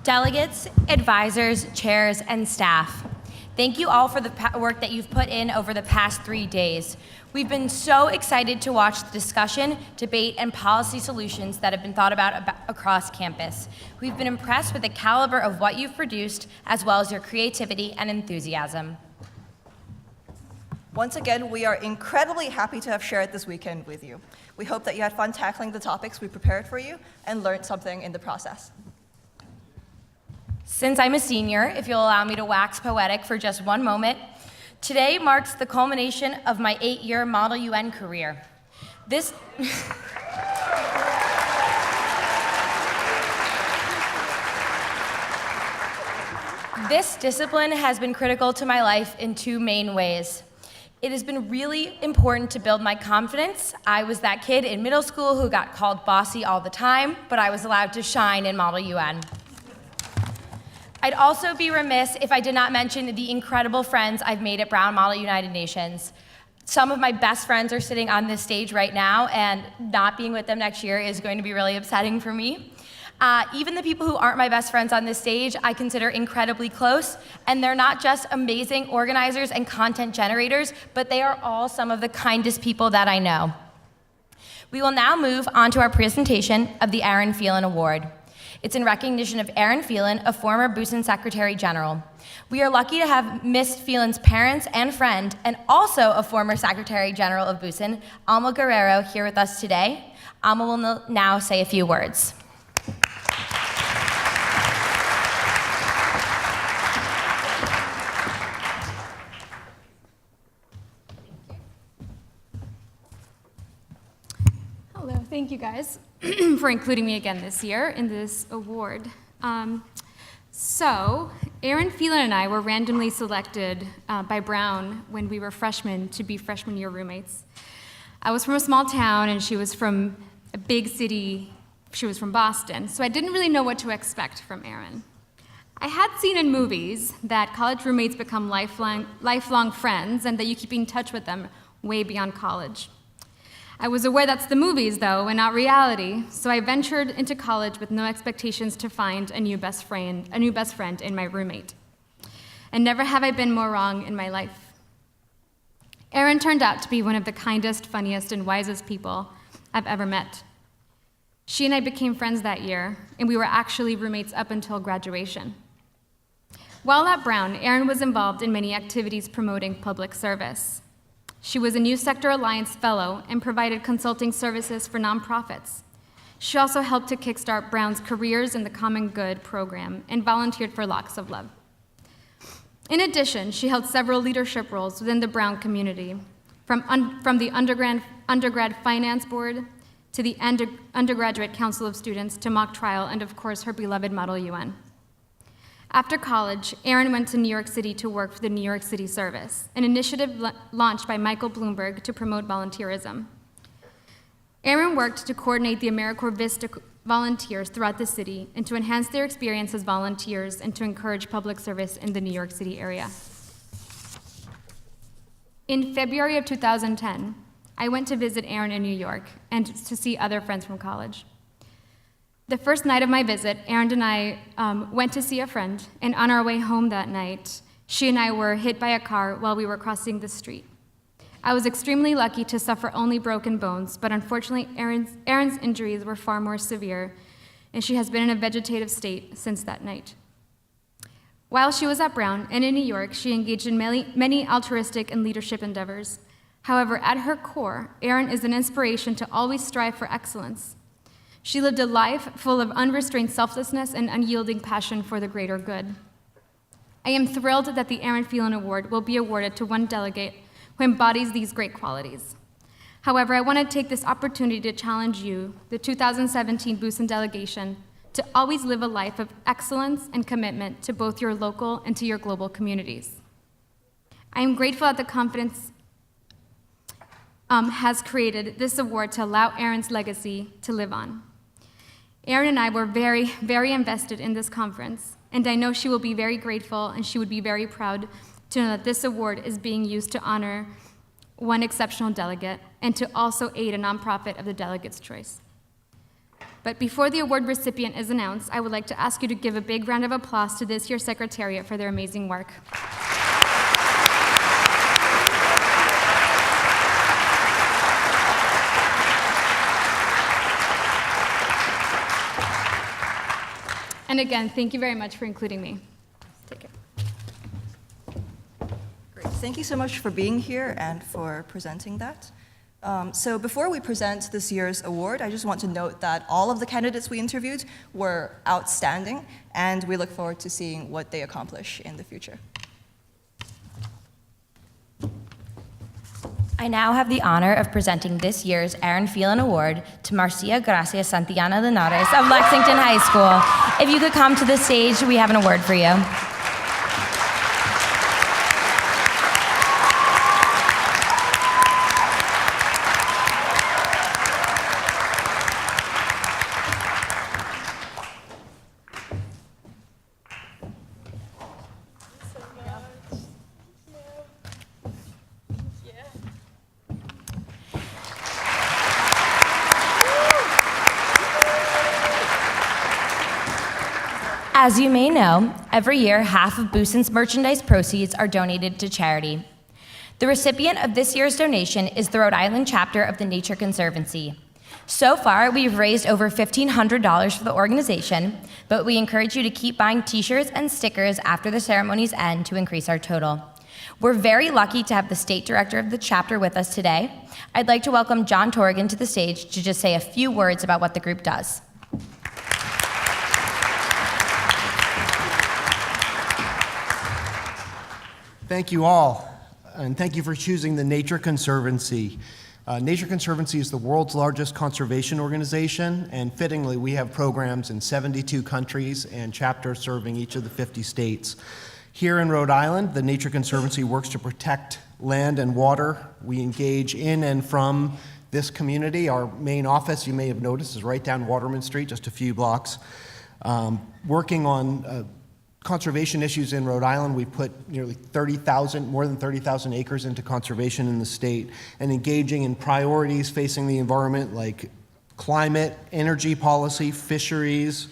Delegates, advisors, chairs, and staff, thank you all for the work that you've put in over the past 3 days. We've been so excited to watch the discussion, debate, and policy solutions that have been thought about across campus. We've been impressed with the caliber of what you've produced, as well as your creativity and enthusiasm. Once again, we are incredibly happy to have shared this weekend with you. We hope that you had fun tackling the topics we prepared for you and learned something in the process. Since I'm a senior, if you'll allow me to wax poetic for just one moment, today marks the culmination of my 8-year Model UN career. This discipline has been critical to my life in 2 main ways. It has been really important to build my confidence. I was that kid in middle school who got called bossy all the time, but I was allowed to shine in Model UN. I'd also be remiss if I did not mention the incredible friends I've made at Brown Model United Nations. Some of my best friends are sitting on this stage right now, and not being with them next year is going to be really upsetting for me. Even the people who aren't my best friends on this stage, I consider incredibly close, and they're not just amazing organizers and content generators, but they are all some of the kindest people that I know. We will now move on to our presentation of the Erin Phelan Award. It's in recognition of Erin Phelan, a former BUSUN Secretary General. We are lucky to have Ms. Phelan's parents and friend, and also a former Secretary General of BUSUN, Alma Guerrero, here with us today. Alma will now say a few words. Hello, thank you guys for including me again this year in this award. So, Erin Phelan and I were randomly selected by Brown when we were freshmen to be freshman year roommates. I was from a small town and she was from a big city. She was from Boston, so I didn't really know what to expect from Erin. I had seen in movies that college roommates become lifelong friends and that you keep in touch with them way beyond college. I was aware that's the movies, though, and not reality, so I ventured into college with no expectations to find a new best friend in my roommate. And never have I been more wrong in my life. Erin turned out to be one of the kindest, funniest, and wisest people I've ever met. She and I became friends that year, and we were actually roommates up until graduation. While at Brown, Erin was involved in many activities promoting public service. She was a New Sector Alliance Fellow and provided consulting services for nonprofits. She also helped to kickstart Brown's Careers in the Common Good program and volunteered for Locks of Love. In addition, she held several leadership roles within the Brown community, from the undergrad finance board to the undergraduate council of students to mock trial and, of course, her beloved Model UN. After college, Erin went to New York City to work for the New York City Service, an initiative launched by Michael Bloomberg to promote volunteerism. Erin worked to coordinate the AmeriCorps Vista volunteers throughout the city and to enhance their experience as volunteers and to encourage public service in the New York City area. In February of 2010, I went to visit Erin in New York and to see other friends from college. The first night of my visit, Erin and I went to see a friend, and on our way home that night, she and I were hit by a car while we were crossing the street. I was extremely lucky to suffer only broken bones, but unfortunately, Erin's injuries were far more severe, and she has been in a vegetative state since that night. While she was at Brown and in New York, she engaged in many altruistic and leadership endeavors. However, at her core, Erin is an inspiration to always strive for excellence. She lived a life full of unrestrained selflessness and unyielding passion for the greater good. I am thrilled that the Erin Phelan Award will be awarded to one delegate who embodies these great qualities. However, I want to take this opportunity to challenge you, the 2017 BUSUN delegation, to always live a life of excellence and commitment to both your local and to your global communities. I am grateful that the confidence has created this award to allow Erin's legacy to live on. Erin and I were very, very invested in this conference, and I know she will be very grateful and she would be very proud to know that this award is being used to honor one exceptional delegate and to also aid a nonprofit of the delegate's choice. But before the award recipient is announced, I would like to ask you to give a big round of applause to this year's Secretariat for their amazing work. And again, thank you very much for including me. Take care. Great. Thank you so much for being here and for presenting that. So before we present this year's award, I just want to note that all of the candidates we interviewed were outstanding, and we look forward to seeing what they accomplish in the future. I now have the honor of presenting this year's Erin Phelan Award to Marcia Gracias Santillana Linares of Lexington High School. If you could come to the stage, we have an award for you. As you may know, every year, half of BUSUN's merchandise proceeds are donated to charity. The recipient of this year's donation is the Rhode Island chapter of the Nature Conservancy. So far, we've raised over $1,500 for the organization, but we encourage you to keep buying t-shirts and stickers after the ceremonies end to increase our total. We're very lucky to have the state director of the chapter with us today. I'd like to welcome John Torrigan to the stage to just say a few words about what the group does. Thank you all, and thank you for choosing the Nature Conservancy. Nature Conservancy is the world's largest conservation organization, and fittingly, we have programs in 72 countries and chapters serving each of the 50 states. Here in Rhode Island, the Nature Conservancy works to protect land and water. We engage in and from this community. Our main office, you may have noticed, is right down Waterman Street, just a few blocks. Working on conservation issues in Rhode Island, we put more than 30,000 acres into conservation in the state, and engaging in priorities facing the environment like climate, energy policy, fisheries,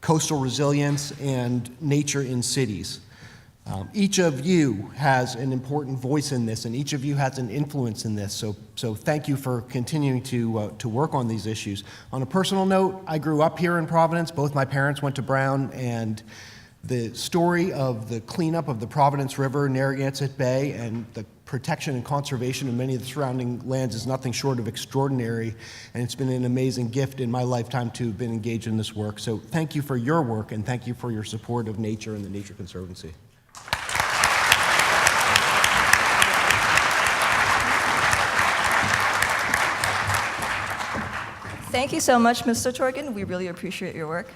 coastal resilience, and nature in cities. Each of you has an important voice in this, and each of you has an influence in this, so thank you for continuing to work on these issues. On a personal note, I grew up here in Providence. Both my parents went to Brown, and the story of the cleanup of the Providence River, Narragansett Bay, and the protection and conservation of many of the surrounding lands is nothing short of extraordinary, and it's been an amazing gift in my lifetime to have been engaged in this work. So thank you for your work, and thank you for your support of nature and the Nature Conservancy. Thank you so much, Mr. Torrigan. We really appreciate your work.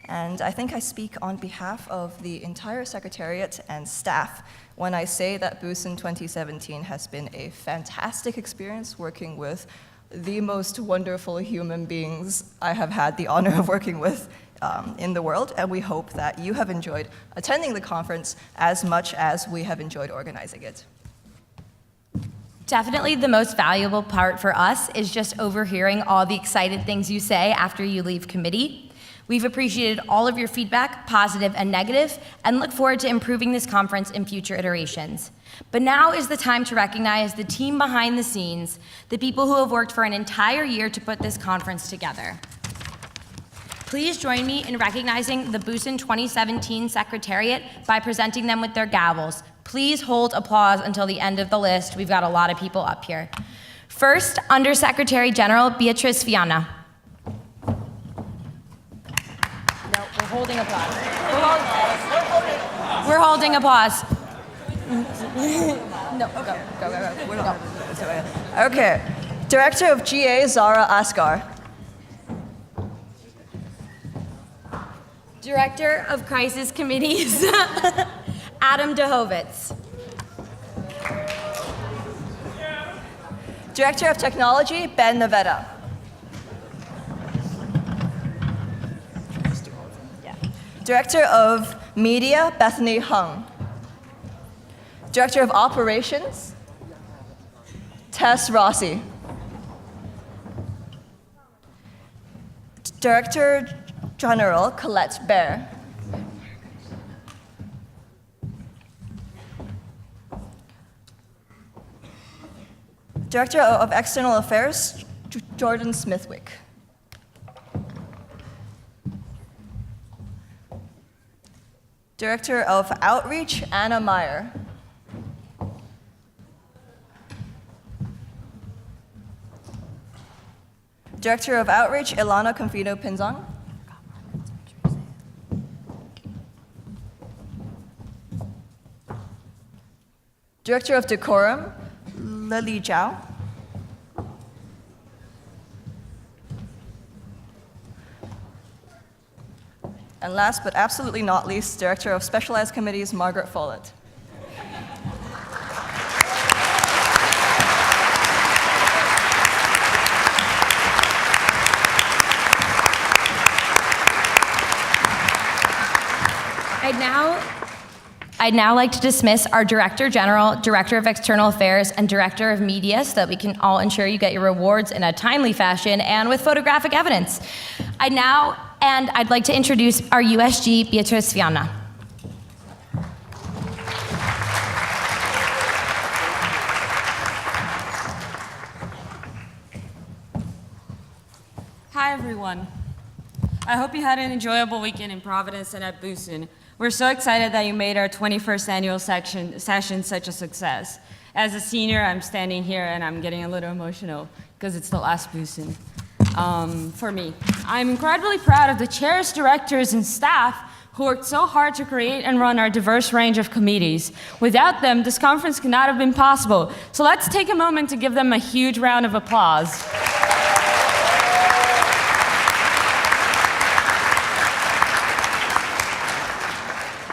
And I think I speak on behalf of the entire Secretariat and staff when I say that BUSUN 2017 has been a fantastic experience working with the most wonderful human beings I have had the honor of working with in the world, and we hope that you have enjoyed attending the conference as much as we have enjoyed organizing it. Definitely the most valuable part for us is just overhearing all the excited things you say after you leave committee. We've appreciated all of your feedback, positive and negative, and look forward to improving this conference in future iterations. But now is the time to recognize the team behind the scenes, the people who have worked for an entire year to put this conference together. Please join me in recognizing the BUSUN 2017 Secretariat by presenting them with their gavels. Please hold applause until the end of the list. We've got a lot of people up here. First, Undersecretary General Beatriz Fiana. No, we're holding applause. We're holding applause. No, go. Okay. Director of GA, Zara Asghar. Director of Crisis Committees, Adam Dehovitz. Director of Technology, Ben Navetta. Director of Media, Bethany Hung. Director of Operations, Tess Rossi. Director General Colette Baer. Director of External Affairs, Jordan Smithwick. Director of Outreach, Anna Meyer. Director of Outreach, Ilana Confino-Pinzon. Director of Decorum, Lily Zhao. And last but absolutely not least, Director of Specialized Committees, Margaret Follett. I'd now like to dismiss our Director General, Director of External Affairs, and Director of Media so that we can all ensure you get your rewards in a timely fashion and with photographic evidence. I'd like to introduce our USG, Beatrice Viana. Hi, everyone. I hope you had an enjoyable weekend in Providence and at BUSUN. We're so excited that you made our 21st annual session such a success. As a senior, I'm standing here and I'm getting a little emotional because it's the last BUSUN for me. I'm incredibly proud of the chairs, directors, and staff who worked so hard to create and run our diverse range of committees. Without them, this conference could not have been possible. So let's take a moment to give them a huge round of applause.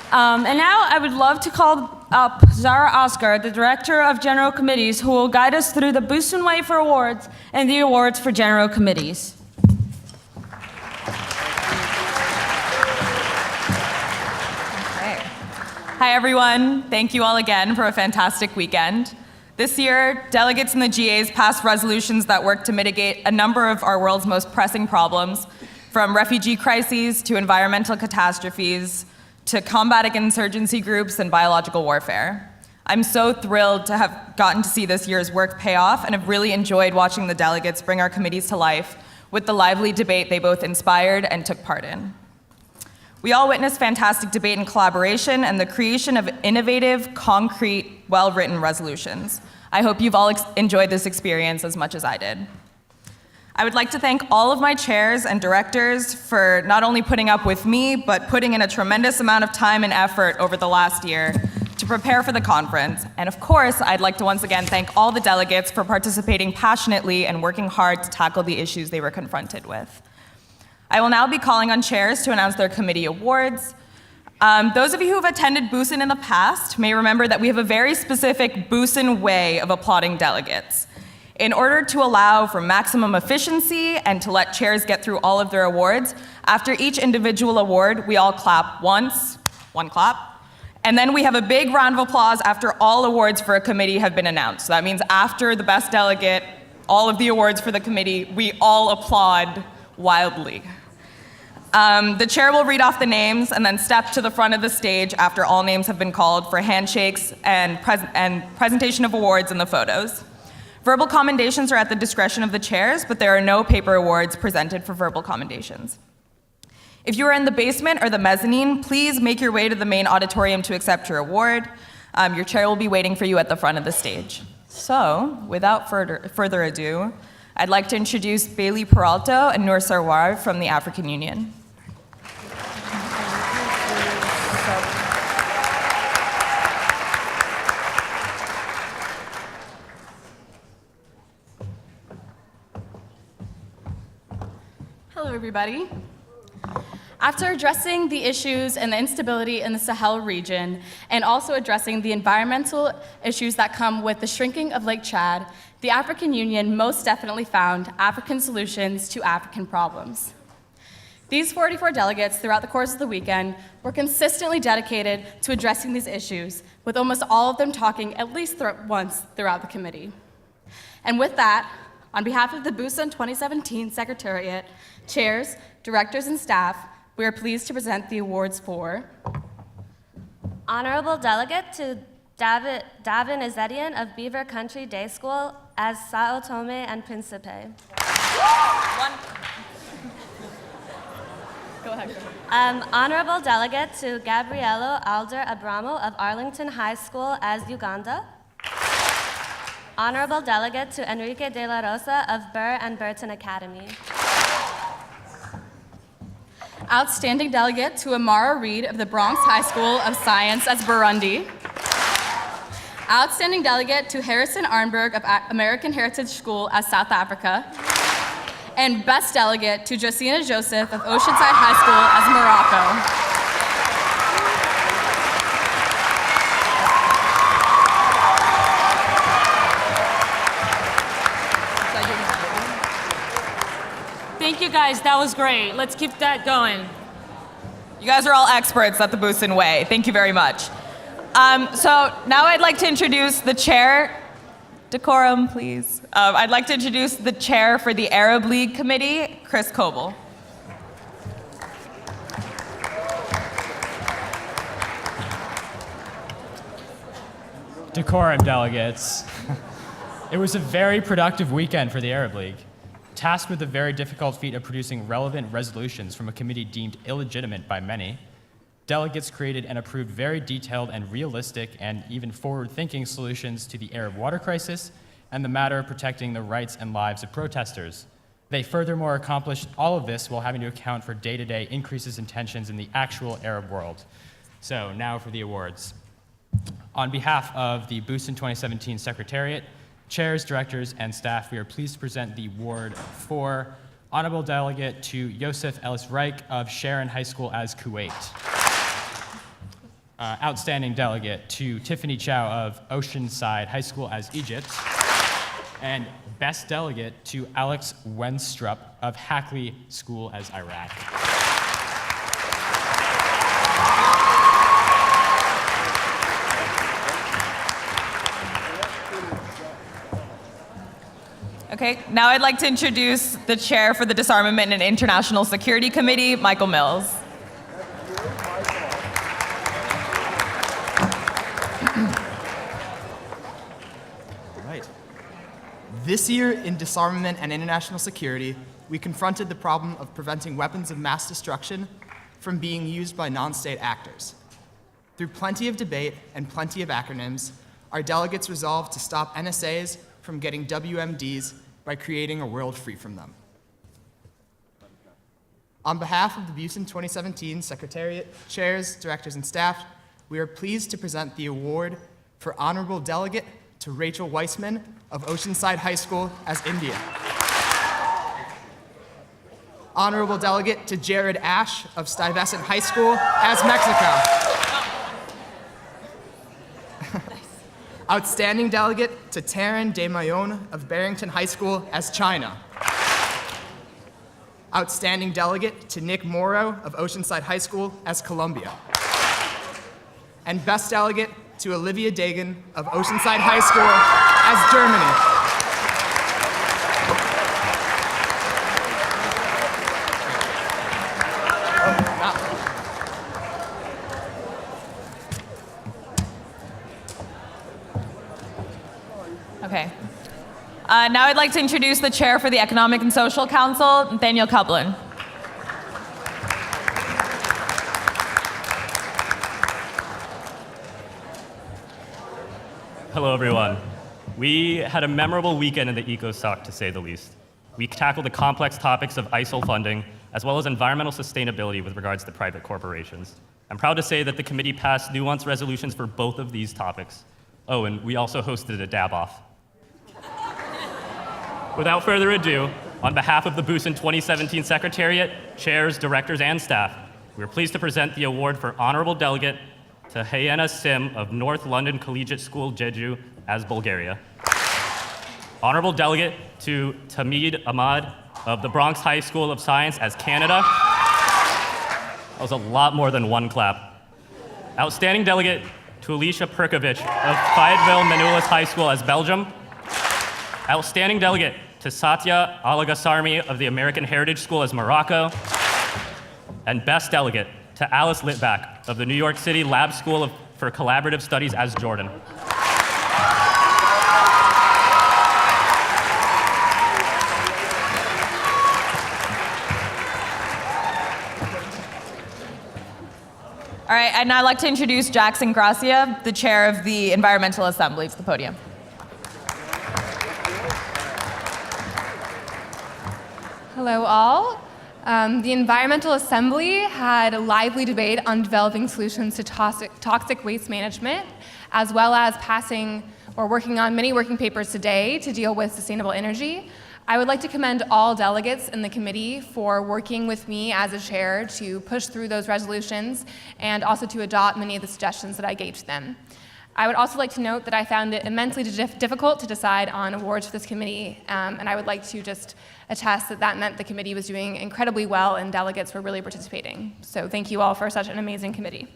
And now I would love to call up Zara Oscar, the Director of General Committees, who will guide us through the BUSUN Way for awards and the awards for General Committees. Hi, everyone. Thank you all again for a fantastic weekend. This year, delegates and the GAs passed resolutions that work to mitigate a number of our world's most pressing problems, from refugee crises to environmental catastrophes, to combating insurgency groups and biological warfare. I'm so thrilled to have gotten to see this year's work pay off and have really enjoyed watching the delegates bring our committees to life with the lively debate they both inspired and took part in. We all witnessed fantastic debate and collaboration and the creation of innovative, concrete, well-written resolutions. I hope you've all enjoyed this experience as much as I did. I would like to thank all of my chairs and directors for not only putting up with me, but putting in a tremendous amount of time and effort over the last year to prepare for the conference. And of course, I'd like to once again thank all the delegates for participating passionately and working hard to tackle the issues they were confronted with. I will now be calling on chairs to announce their committee awards. Those of you who have attended BUSUN in the past may remember that we have a very specific BUSUN way of applauding delegates. In order to allow for maximum efficiency and to let chairs get through all of their awards, after each individual award, we all clap once, one clap, and then we have a big round of applause after all awards for a committee have been announced. So that means after the best delegate, all of the awards for the committee, we all applaud wildly. The chair will read off the names and then step to the front of the stage after all names have been called for handshakes and presentation of awards and the photos. Verbal commendations are at the discretion of the chairs, but there are no paper awards presented for verbal commendations. If you are in the basement or the mezzanine, please make your way to the main auditorium to accept your award. Your chair will be waiting for you at the front of the stage. So, without further ado, I'd like to introduce Bailey Peralta and Noor Sarwar from the African Union. Hello, everybody. After addressing the issues and the instability in the Sahel region, and also addressing the environmental issues that come with the shrinking of Lake Chad, the African Union most definitely found African solutions to African problems. These 44 delegates throughout the course of the weekend were consistently dedicated to addressing these issues, with almost all of them talking at least once throughout the committee. And with that, on behalf of the BUSUN 2017 Secretariat, Chairs, directors, and staff, we are pleased to present the awards for Honorable Delegate to Davin Izedian of Beaver Country Day School as Sao Tome and Principe. Go ahead. Honorable Delegate to Gabrielo Alder Abramo of Arlington High School as Uganda. Honorable Delegate to Enrique de la Rosa of Burr and Burton Academy. Outstanding Delegate to Amara Reed of the Bronx High School of Science as Burundi. Outstanding Delegate to Harrison Arnberg of American Heritage School as South Africa. And Best Delegate to Josina Joseph of Oceanside High School as Morocco. Thank you guys, that was great. Let's keep that going. You guys are all experts at the BUSUN way. Thank you very much. So now I'd like to introduce the chair. Decorum, please. I'd like to introduce the chair for the Arab League Committee, Chris Coble. Decorum, delegates. It was a very productive weekend for the Arab League. Tasked with the very difficult feat of producing relevant resolutions from a committee deemed illegitimate by many, delegates created and approved very detailed and realistic and even forward-thinking solutions to the Arab water crisis and the matter of protecting the rights and lives of protesters. They furthermore accomplished all of this while having to account for day-to-day increases in tensions in the actual Arab world. So now for the awards. On behalf of the BUSUN 2017 Secretariat, chairs, directors, and staff, we are pleased to present the award for Honorable Delegate to Yosef Ellis Reich of Sharon High School as Kuwait. Outstanding Delegate to Tiffany Chow of Oceanside High School as Egypt. And Best Delegate to Alex Wenstrup of Hackley School as Iraq. Okay, now I'd like to introduce the chair for the Disarmament and International Security Committee, Michael Mills. Right. This year in Disarmament and International Security, we confronted the problem of preventing weapons of mass destruction from being used by non-state actors. Through plenty of debate and plenty of acronyms, our delegates resolved to stop NSAs from getting WMDs by creating a world free from them. On behalf of the BUSUN 2017 Secretariat, chairs, directors, and staff, we are pleased to present the award for Honorable Delegate to Rachel Weissman of Oceanside High School as India. Honorable Delegate to Jared Ash of Stuyvesant High School as Mexico. Outstanding Delegate to Taryn De Mayon of Barrington High School as China. Outstanding Delegate to Nick Morrow of Oceanside High School as Colombia. And Best Delegate to Olivia Dagan of Oceanside High School as Germany. Okay. Now I'd like to introduce the chair for the Economic and Social Council, Nathaniel Kublin. Hello, everyone. We had a memorable weekend in the EcoSoc, to say the least. We tackled the complex topics of ISIL funding, as well as environmental sustainability with regards to private corporations. I'm proud to say that the committee passed nuanced resolutions for both of these topics. Oh, and we also hosted a dab-off. Without further ado, on behalf of the BUSUN 2017 Secretariat, chairs, directors, and staff, we are pleased to present the award for Honorable Delegate to Hayena Sim of North London Collegiate School, Jeju, as Bulgaria. Honorable Delegate to Tamid Ahmad of the Bronx High School of Science as Canada. That was a lot more than one clap. Outstanding Delegate to Alicia Perkovich of Fayetteville Manoulas High School as Belgium. Outstanding Delegate to to Satya Alagasarmi of the American Heritage School as Morocco. And Best Delegate to Alice Litvak of the New York City Lab School for Collaborative Studies as Jordan. All right, I'd now like to introduce Jackson Gracia, the chair of the Environmental Assembly, to the podium. Hello, all. The Environmental Assembly had a lively debate on developing solutions to toxic waste management, as well as passing or working on many working papers today to deal with sustainable energy. I would like to commend all delegates in the committee for working with me as a chair to push through those resolutions and also to adopt many of the suggestions that I gave to them. I would also like to note that I found it immensely difficult to decide on awards for this committee, and I would like to just attest that that meant the committee was doing incredibly well and delegates were really participating. So thank you all for such an amazing committee.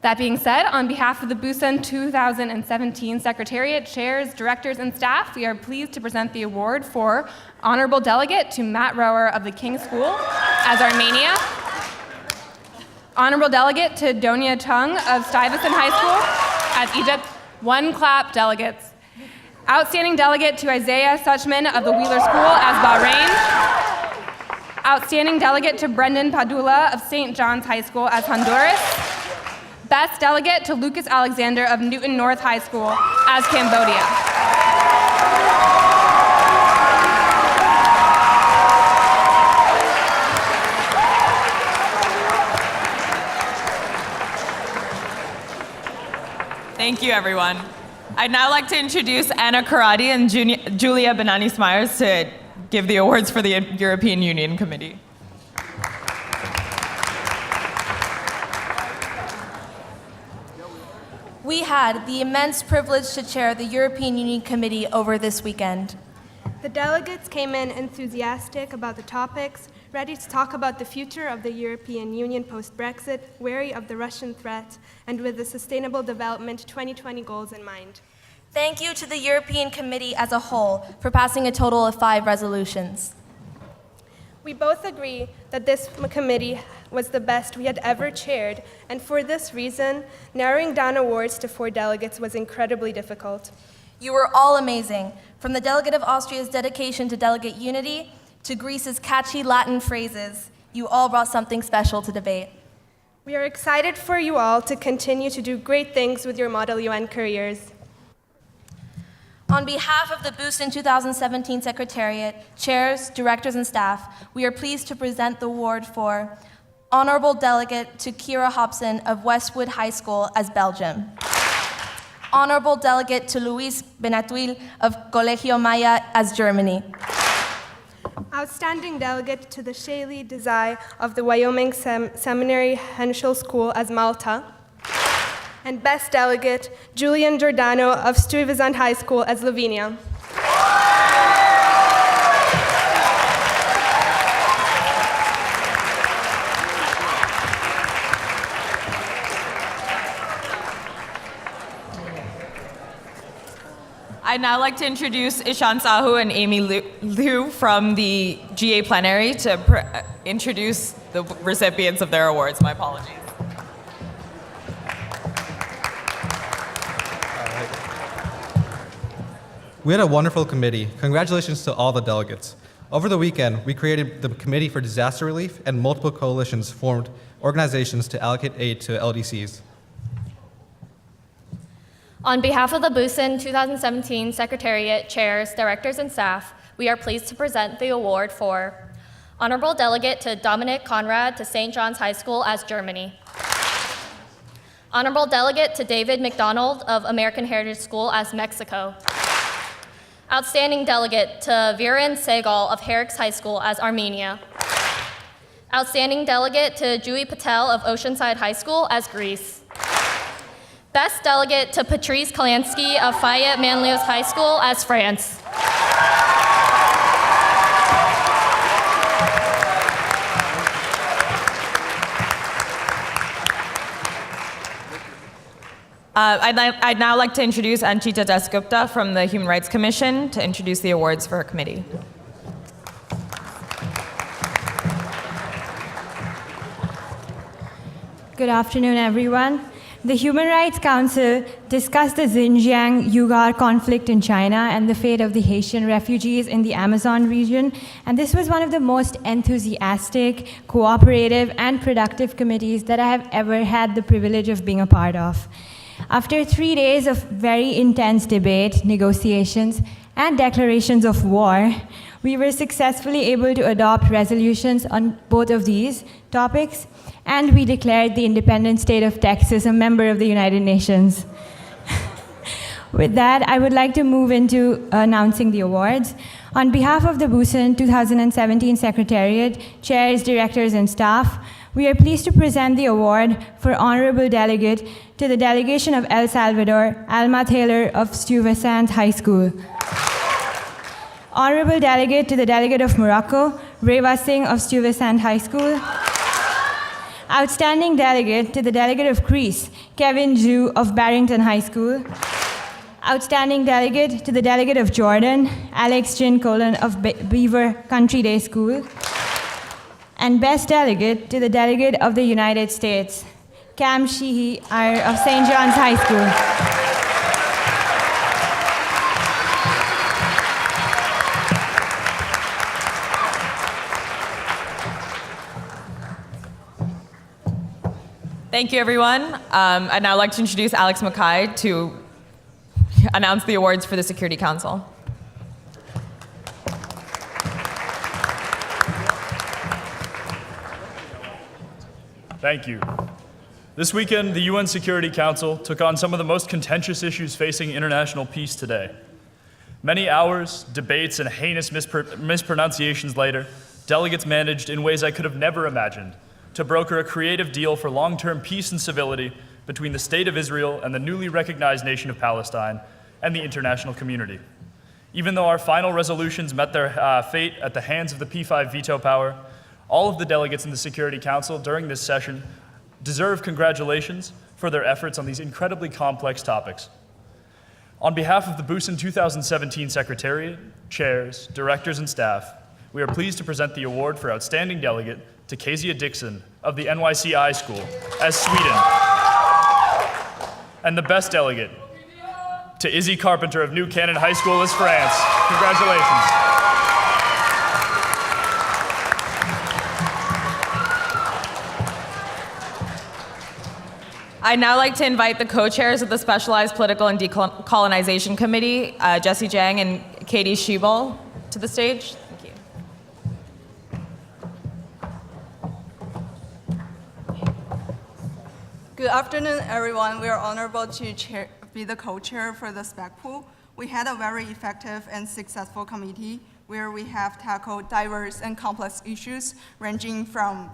That being said, on behalf of the BUSUN 2017 Secretariat, chairs, directors, and staff, we are pleased to present the award for Honorable Delegate to Matt Rower of the King School as Armenia. Honorable Delegate to Donia Tung of Stuyvesant High School as Egypt. One clap, delegates. Outstanding Delegate to Isaiah Suchman of the Wheeler School as Bahrain. Outstanding Delegate to Brendan Padula of St. John's High School as Honduras. Best Delegate to Lucas Alexander of Newton North High School as Cambodia. Thank you, everyone. I'd now like to introduce Anna Karadi and Julia Bananis-Myers to give the awards for the European Union Committee. We had the immense privilege to chair the European Union Committee over this weekend. The delegates came in enthusiastic about the topics, ready to talk about the future of the European Union post-Brexit, wary of the Russian threat, and with the Sustainable Development 2020 goals in mind. Thank you to the European Committee as a whole for passing a total of 5 resolutions. We both agree that this committee was the best we had ever chaired, and for this reason, narrowing down awards to 4 delegates was incredibly difficult. You were all amazing, from the delegate of Austria's dedication to delegate unity to Greece's catchy Latin phrases. You all brought something special to debate. We are excited for you all to continue to do great things with your Model UN careers. On behalf of the BUSUN 2017 Secretariat, chairs, directors, and staff, we are pleased to present the award for Honorable Delegate to Kira Hobson of Westwood High School as Belgium. Honorable Delegate to Luis Benatuil of Colegio Maya as Germany. Outstanding Delegate to the Shaley Desai of the Wyoming Seminary Henschel School as Malta. And Best Delegate, Julian Giordano of Stuyvesant High School as Slovenia. I'd now like to introduce Ishan Sahu and Amy Liu from the GA plenary to introduce the recipients of their awards. My apologies. We had a wonderful committee. Congratulations to all the delegates. Over the weekend, we created the Committee for Disaster Relief, and multiple coalitions formed organizations to allocate aid to LDCs. On behalf of the BUSUN 2017 Secretariat, chairs, directors, and staff, we are pleased to present the award for Honorable Delegate to Dominic Conrad to St. John's High School as Germany. Honorable Delegate to David McDonald of American Heritage School as Mexico. Outstanding Delegate to Viren Segal of Herrick's High School as Armenia. Outstanding Delegate to Jui Patel of Oceanside High School as Greece. Best Delegate to Patrice Kalansky of Fayette Manlius High School as France. I'd now like to introduce Anchita Dasgupta from the Human Rights Commission to introduce the awards for her committee. Good afternoon, everyone. The Human Rights Council discussed the Xinjiang-Uyghur conflict in China and the fate of the Haitian refugees in the Amazon region, and this was one of the most enthusiastic, cooperative, and productive committees that I have ever had the privilege of being a part of. After 3 days of very intense debate, negotiations, and declarations of war, we were successfully able to adopt resolutions on both of these topics, and we declared the independent state of Texas a member of the United Nations. With that, I would like to move into announcing the awards. On behalf of the BUSUN 2017 Secretariat, chairs, directors, and staff, we are pleased to present the award for Honourable Delegate to the delegation of El Salvador, Alma Taylor of Stuyvesant High School. Honourable Delegate to the delegate of Morocco, Reva Singh of Stuyvesant High School. Outstanding Delegate to the delegate of Greece, Kevin Zhu of Barrington High School. Outstanding Delegate to the delegate of Jordan, Alex Chin Colon of Beaver Country Day School. And Best Delegate to the delegate of the United States, Cam Sheehy of St. John's High School. Thank you, everyone. I'd now like to introduce Alex Mackay to announce the awards for the Security Council. Thank you. This weekend, the UN Security Council took on some of the most contentious issues facing international peace today. Many hours, debates, and heinous mispronunciations later, delegates managed, in ways I could have never imagined, to broker a creative deal for long-term peace and civility between the State of Israel and the newly recognized nation of Palestine and the international community. Even though our final resolutions met their fate at the hands of the P5 veto power, all of the delegates in the Security Council during this session deserve congratulations for their efforts on these incredibly complex topics. On behalf of the BUSUN 2017 Secretariat, chairs, directors, and staff, we are pleased to present the award for Outstanding Delegate to Kezia Dixon of the NYCI School as Sweden, and the Best Delegate to Izzy Carpenter of New Cannon High School as France. Congratulations. I'd now like to invite the co-chairs of the Specialized Political and Decolonization Committee, Jessie Jang and Katie Schiebel, to the stage. Thank you. Good afternoon, everyone. We are honorable to be the co-chair for the spec pool. We had a very effective and successful committee where we have tackled diverse and complex issues ranging from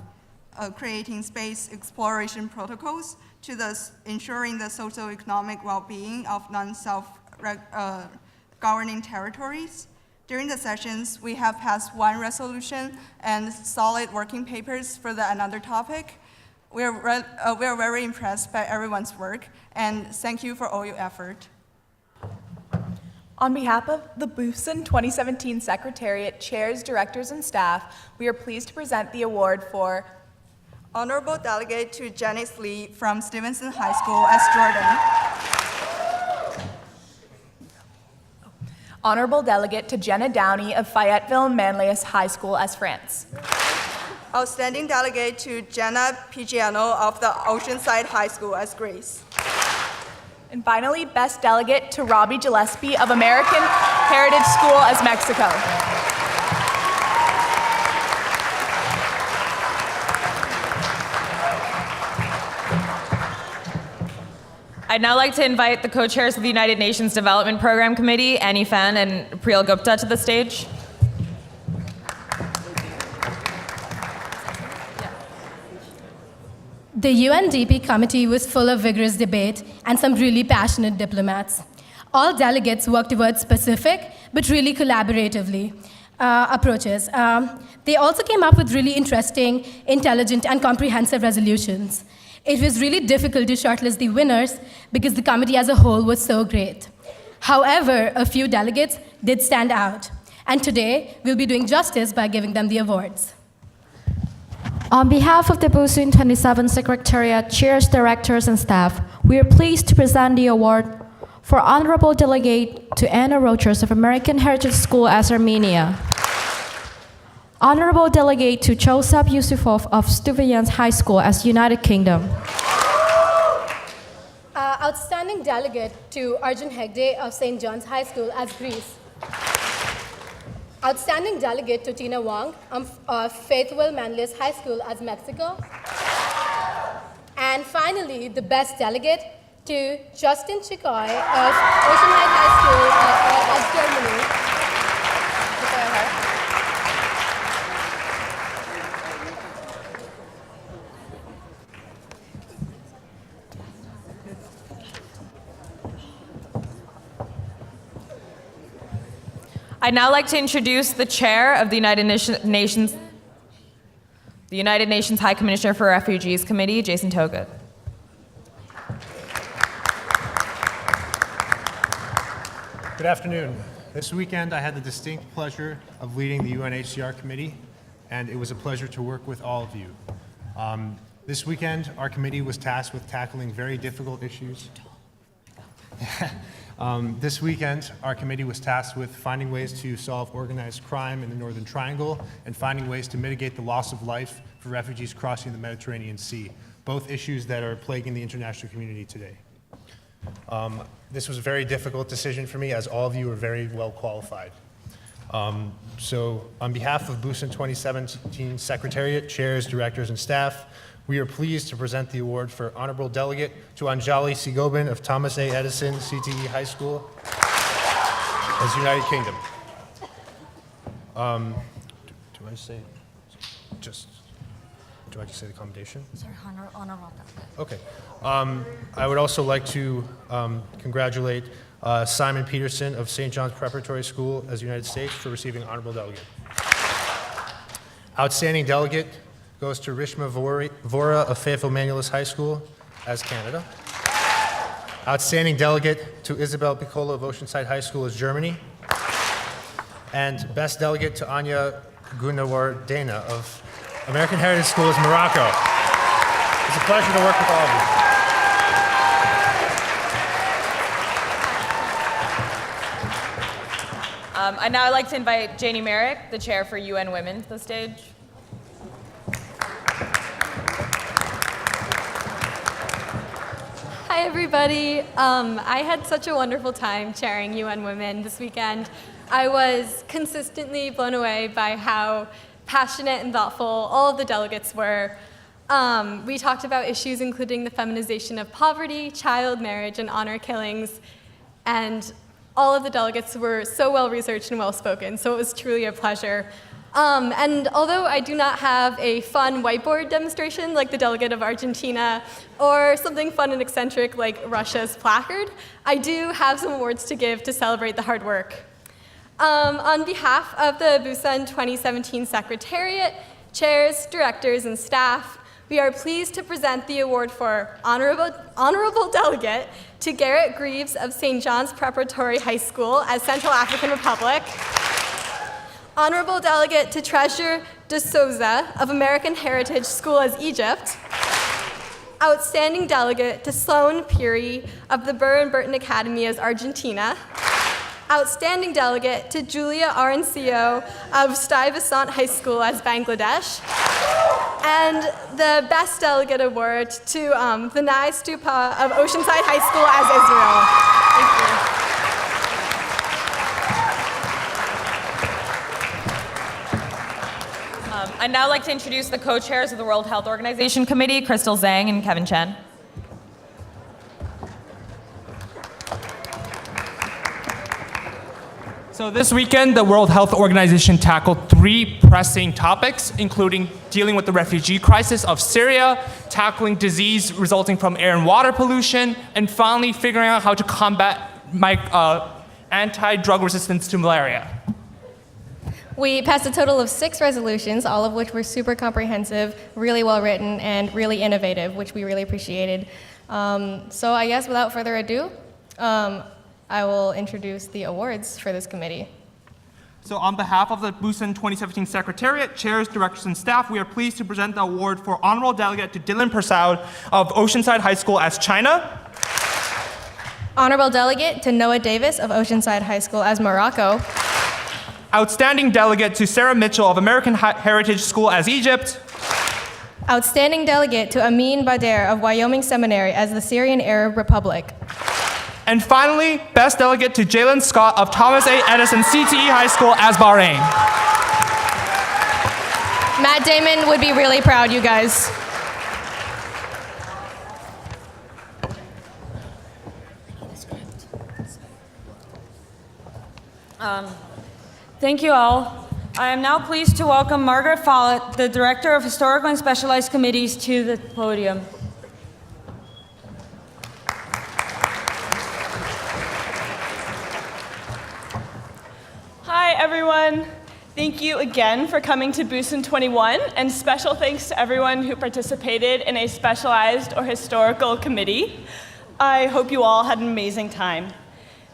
creating space exploration protocols to ensuring the socioeconomic well-being of non-self-governing territories. During the sessions, we have passed one resolution and solid working papers for another topic. We are very impressed by everyone's work, and thank you for all your effort. On behalf of the BUSUN 2017 Secretariat, chairs, directors, and staff, we are pleased to present the award for Honorable Delegate to Janice Lee from Stevenson High School as Jordan. Honorable Delegate to Jenna Downey of Fayetteville-Manlius High School as France. Outstanding Delegate to Jenna Pigiano of the Oceanside High School as Grace. And finally, Best Delegate to Robbie Gillespie of American Heritage School as Mexico. I'd now like to invite the co-chairs of the United Nations Development Program Committee, Annie Phan and Priyal Gupta, to the stage. The UNDP committee was full of vigorous debate and some really passionate diplomats. All delegates worked towards specific but really collaboratively approaches. They also came up with really interesting, intelligent, and comprehensive resolutions. It was really difficult to shortlist the winners because the committee as a whole was so great. However, a few delegates did stand out, and today we'll be doing justice by giving them the awards. On behalf of the BUSUN 27 Secretariat, chairs, directors, and staff, we are pleased to present the award for Honourable Delegate to Anna Rochers of American Heritage School as Armenia. Honourable Delegate to Joseph Yusufov of Stuyvesant High School as United Kingdom. Outstanding delegate to Arjun Hegde of St. John's High School as Greece. Outstanding delegate to Tina Wong of Faithful Manlius High School as Mexico. And finally, the best delegate to Justin Chikoy of Ocean Heights High School as Germany. I'd now like to introduce the chair of the United Nations High Commissioner for Refugees Committee, Jason Togut. Good afternoon. This weekend, I had the distinct pleasure of leading the UNHCR committee, and it was a pleasure to work with all of you. This weekend, our committee was tasked with tackling very difficult issues. This weekend, our committee was tasked with finding ways to solve organized crime in the Northern Triangle and finding ways to mitigate the loss of life for refugees crossing the Mediterranean Sea, both issues that are plaguing the international community today. This was a very difficult decision for me, as all of you are very well qualified. So on behalf of BUSUN 2017 Secretariat, chairs, directors, and staff, we are pleased to present the award for Honorable Delegate to Anjali Sigobin of Thomas A. Edison CTE High School as United Kingdom. Do I say the commendation? Sorry, Honourable. Okay. I would also like to congratulate Simon Peterson of St. John's Preparatory School as United States for receiving Honorable Delegate. Outstanding Delegate goes to Rishma Vora of Faithful Manualist High School as Canada. Outstanding Delegate to Isabel Piccola of Oceanside High School as Germany. And Best Delegate to Anya Gunawardena of American Heritage School as Morocco. It's a pleasure to work with all of you. I'd now like to invite Janie Merrick, the chair for UN Women, to the stage. Hi, everybody. I had such a wonderful time chairing UN Women this weekend. I was consistently blown away by how passionate and thoughtful all of the delegates were. We talked about issues including the feminization of poverty, child marriage, and honor killings, and all of the delegates were so well researched and well spoken, so it was truly a pleasure. And although I do not have a fun whiteboard demonstration like the delegate of Argentina, or something fun and eccentric like Russia's placard, I do have some awards to give to celebrate the hard work. On behalf of the BUSUN 2017 Secretariat, chairs, directors, and staff, we are pleased to present the award for Honourable Delegate to Garrett Greaves of St. John's Preparatory High School as Central African Republic. Honourable Delegate to Treasure de Souza of American Heritage School as Egypt. Outstanding Delegate to Sloan Puri of the Burr and Burton Academy as Argentina. Outstanding Delegate to Julia Arancio of Stuyvesant High School as Bangladesh. And the Best Delegate Award to Vinay Stupa of Oceanside High School as Israel. Thank you. I'd now like to introduce the co-chairs of the World Health Organization Committee, Crystal Zhang and Kevin Chen. So this weekend, the World Health Organization tackled 3 pressing topics, including dealing with the refugee crisis of Syria, tackling disease resulting from air and water pollution, and finally figuring out how to combat anti-drug resistance to malaria. We passed a total of 6 resolutions, all of which were super comprehensive, really well written, and really innovative, which we really appreciated. So I guess without further ado, I will introduce the awards for this committee. So on behalf of the BUSUN 2017 Secretariat, Chairs, Directors, and Staff, we are pleased to present the award for Honorable Delegate to Dylan Prasad of Oceanside High School as China. Honorable Delegate to Noah Davis of Oceanside High School as Morocco. Outstanding Delegate to Sarah Mitchell of American Heritage School as Egypt. Outstanding Delegate to Amin Bader of Wyoming Seminary as the Syrian Arab Republic. And finally, Best Delegate to Jalen Scott of Thomas A. Edison CTE High School as Bahrain. Matt Damon would be really proud, you guys. Thank you all. I am now pleased to welcome Margaret Follett, the Director of Historical and Specialized Committees, to the podium. Hi, everyone. Thank you again for coming to BUSUN 21, and special thanks to everyone who participated in a specialized or historical committee. I hope you all had an amazing time.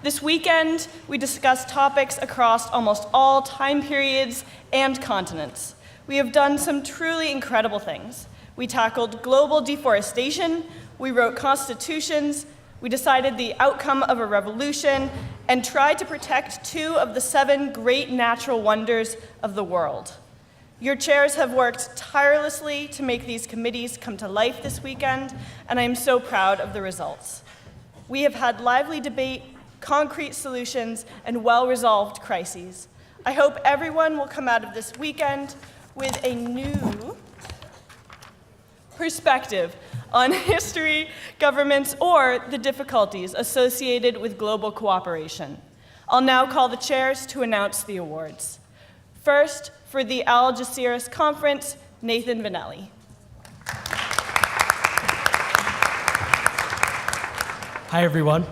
This weekend, we discussed topics across almost all time periods and continents. We have done some truly incredible things. We tackled global deforestation, we wrote constitutions, we decided the outcome of a revolution, and tried to protect 2 of the 7 great natural wonders of the world. Your chairs have worked tirelessly to make these committees come to life this weekend, and I am so proud of the results. We have had lively debate, concrete solutions, and well-resolved crises. I hope everyone will come out of this weekend with a new perspective on history, governments, or the difficulties associated with global cooperation. I'll now call the chairs to announce the awards. First, for the Algeciras Conference, Nathan Vanelli. Hi, everyone.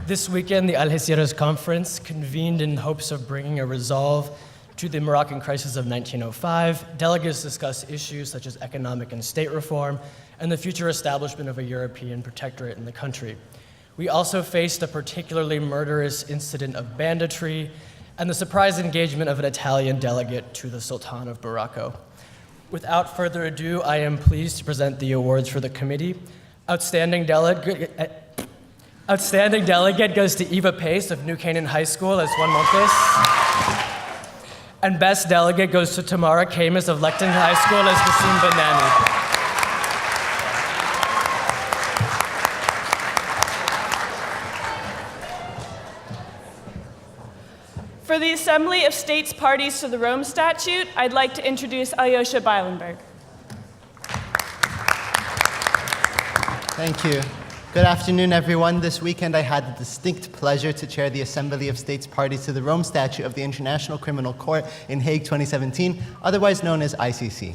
This weekend, the Algeciras Conference convened in hopes of bringing a resolve to the Moroccan crisis of 1905. Delegates discussed issues such as economic and state reform and the future establishment of a European protectorate in the country. We also faced a particularly murderous incident of banditry and the surprise engagement of an Italian delegate to the Sultan of Morocco. Without further ado, I am pleased to present the awards for the committee. Outstanding Delegate goes to Eva Pace of New Canaan High School as Juan Montes. And Best Delegate goes to Tamara Camus of Lecton High School as Basim Banani. For the Assembly of States Parties to the Rome Statute, I'd like to introduce Alyosha Beilenberg. Thank you. Good afternoon, everyone. This weekend I had the distinct pleasure to chair the Assembly of States Parties to the Rome Statute of the International Criminal Court in Hague 2017, otherwise known as ICC.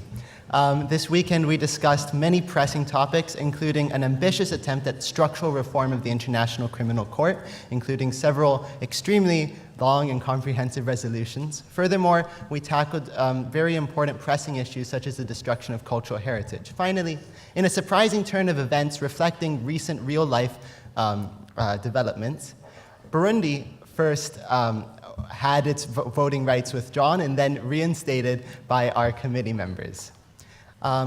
This weekend we discussed many pressing topics, including an ambitious attempt at structural reform of the International Criminal Court, including several extremely long and comprehensive resolutions. Furthermore, we tackled very important pressing issues such as the destruction of cultural heritage. Finally, in a surprising turn of events reflecting recent real-life developments, Burundi first had its voting rights withdrawn and then reinstated by our committee members.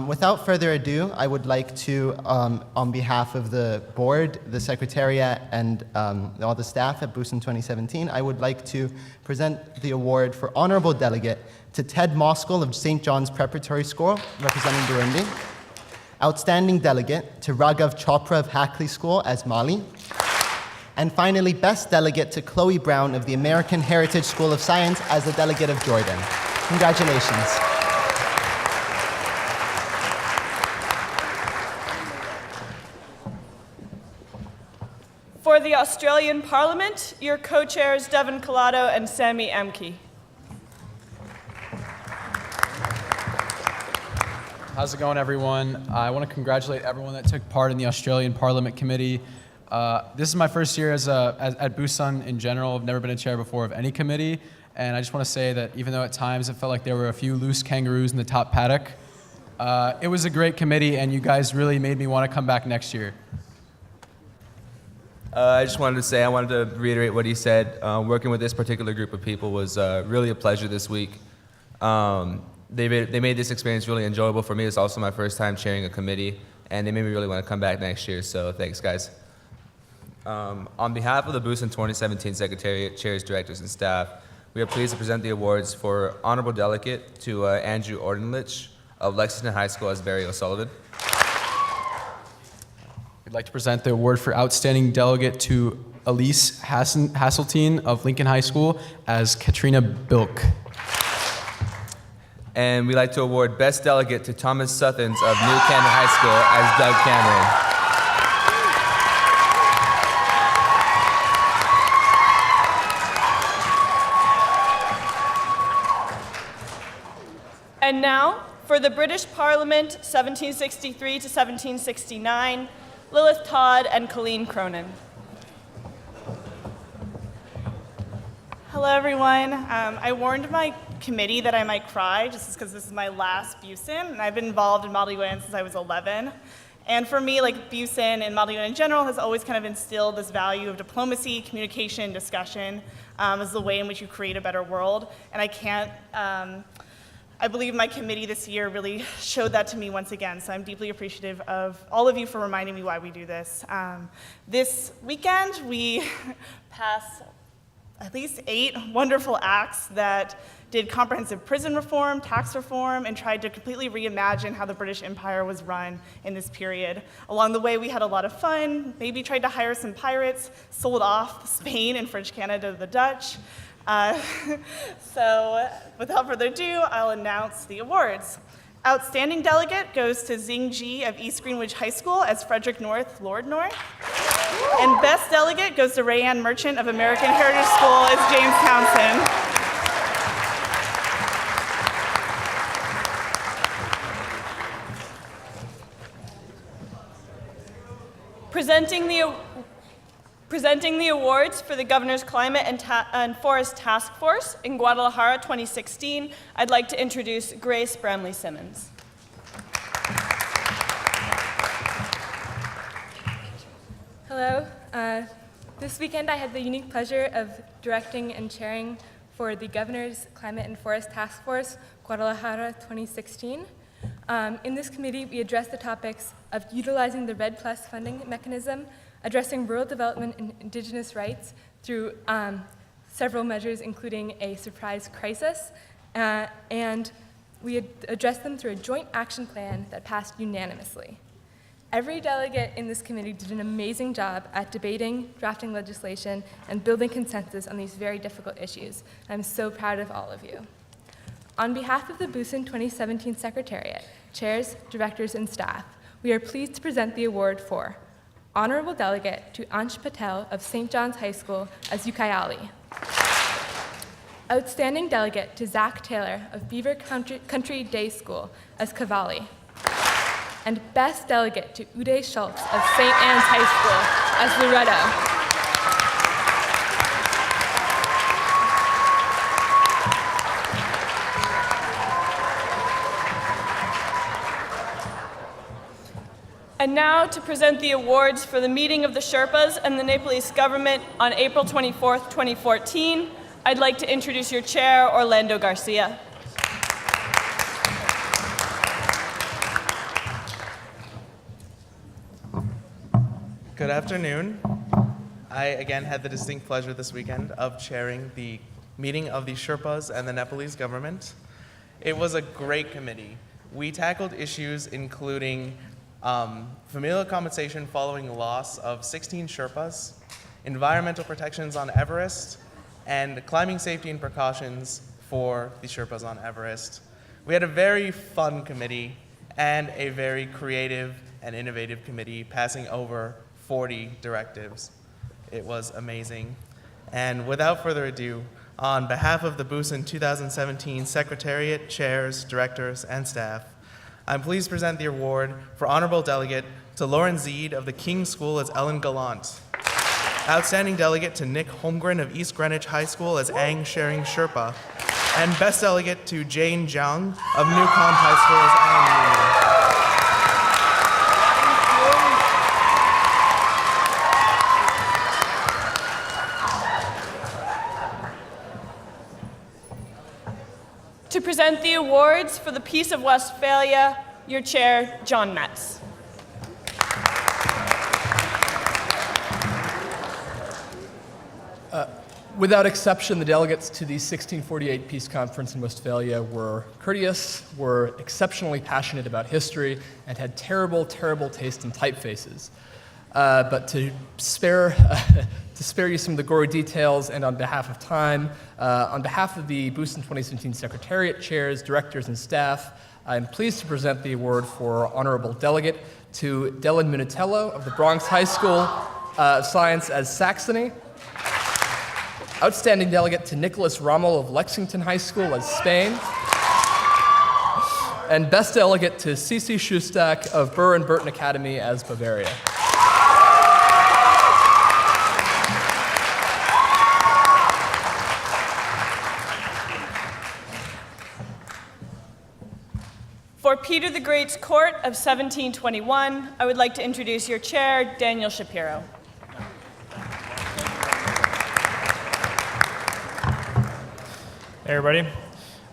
Without further ado, I would like to, on behalf of the board, the secretariat, and all the staff at BUSUN 2017, I would like to present the award for Honourable Delegate to Ted Moskal of St. John's Preparatory School, representing Burundi. Outstanding Delegate to Raghav Chopra of Hackley School as Mali. And finally, Best Delegate to Chloe Brown of the American Heritage School of Science as the Delegate of Jordan. Congratulations. For the Australian Parliament, your co-chairs Devon Collado and Sammy Amke. How's it going, everyone? I want to congratulate everyone that took part in the Australian Parliament Committee. This is my first year at BUSUN in general. I've never been a chair before of any committee, And I just want to say that even though at times it felt like there were a few loose kangaroos in the top paddock, it was a great committee, and you guys really made me want to come back next year. I just wanted to say, I wanted to reiterate what he said. Working with this particular group of people was really a pleasure this week. They made this experience really enjoyable for me. It's also my first time chairing a committee, and they made me really want to come back next year, so thanks, guys. On behalf of the BUSUN 2017 Secretariat, Chairs, Directors, and Staff, we are pleased to present the awards for Honorable Delegate to Andrew Ordenlich of Lexington High School as Barry O'Sullivan. I'd like to present the award for Outstanding Delegate to Elise Hasseltine of Lincoln High School as Katrina Bilk. And we'd like to award Best Delegate to Thomas Suthens of New Canton High School as Doug Cameron. And now, for the British Parliament, 1763 to 1769, Lilith Todd and Colleen Cronin. Hello, everyone. I warned my committee that I might cry just because this is my last BUSUN, and I've been involved in Model UN since I was 11. And for me, like BUSUN and Model UN in general has always kind of instilled this value of diplomacy, communication, discussion as the way in which you create a better world. And I believe my committee this year really showed that to me once again, so I'm deeply appreciative of all of you for reminding me why we do this. This weekend, we passed at least 8 wonderful acts that did comprehensive prison reform, tax reform, and tried to completely reimagine how the British Empire was run in this period. Along the way, we had a lot of fun, maybe tried to hire some pirates, sold off Spain and French Canada to the Dutch. So without further ado, I'll announce the awards. Outstanding Delegate goes to Xing Ji of East Greenwich High School as Frederick North, Lord North. And Best Delegate goes to Rayanne Merchant of American Heritage School as James Townsend. Presenting the awards for the Governor's Climate and Forest Task Force in Guadalajara 2016, I'd like to introduce Grace Bramley Simmons. Hello. This weekend I had the unique pleasure of directing and chairing for the Governor's Climate and Forest Task Force, Guadalajara 2016. In this committee, we addressed the topics of utilizing the REDD+ funding mechanism, addressing rural development and indigenous rights through several measures, including a surprise crisis, and we had addressed them through a joint action plan that passed unanimously. Every delegate in this committee did an amazing job at debating, drafting legislation, and building consensus on these very difficult issues. I'm so proud of all of you. On behalf of the BUSUN 2017 Secretariat, chairs, directors, and staff, we are pleased to present the award for Honorable Delegate to Ansh Patel of St. John's High School as Ucayali. Outstanding Delegate to Zach Taylor of Beaver Country Day School as Cavalli. And Best Delegate to Uday Schultz of St. Anne's High School as Loretto. And now to present the awards for the meeting of the Sherpas and the Nepalese government on April 24th, 2014, I'd like to introduce your chair, Orlando Garcia. Good afternoon. I again had the distinct pleasure this weekend of chairing the meeting of the Sherpas and the Nepalese government. It was a great committee. We tackled issues including familial compensation following the loss of 16 Sherpas, environmental protections on Everest, and climbing safety and precautions for the Sherpas on Everest. We had a very fun committee and a very creative and innovative committee passing over 40 directives. It was amazing. And without further ado, on behalf of the BUSUN 2017 Secretariat, Chairs, Directors, and staff, I'm pleased to present the award for Honorable Delegate to Lauren Zeed of the King's School as Ellen Gallant. Outstanding Delegate to Nick Holmgren of East Greenwich High School as Aang Sharing Sherpa. And Best Delegate to Jane Jiang of New Comp High School as Aang Lee. To present the awards for the Peace of Westphalia, your chair, John Metz. Without exception, the delegates to the 1648 Peace Conference in Westphalia were courteous, were exceptionally passionate about history, and had terrible, terrible taste in typefaces. But to spare you some of the gory details, and on behalf of time, on behalf of the BUSUN 2017 Secretariat chairs, directors, and staff, I'm pleased to present the award for Honourable Delegate to Dylan Munitello of the Bronx High School of Science as Saxony. Outstanding Delegate to Nicholas Rommel of Lexington High School as Spain. And Best Delegate to Cece Shustak of Burr and Burton Academy as Bavaria. For Peter the Great's Court of 1721, I would like to introduce your chair, Daniel Shapiro. Hey everybody,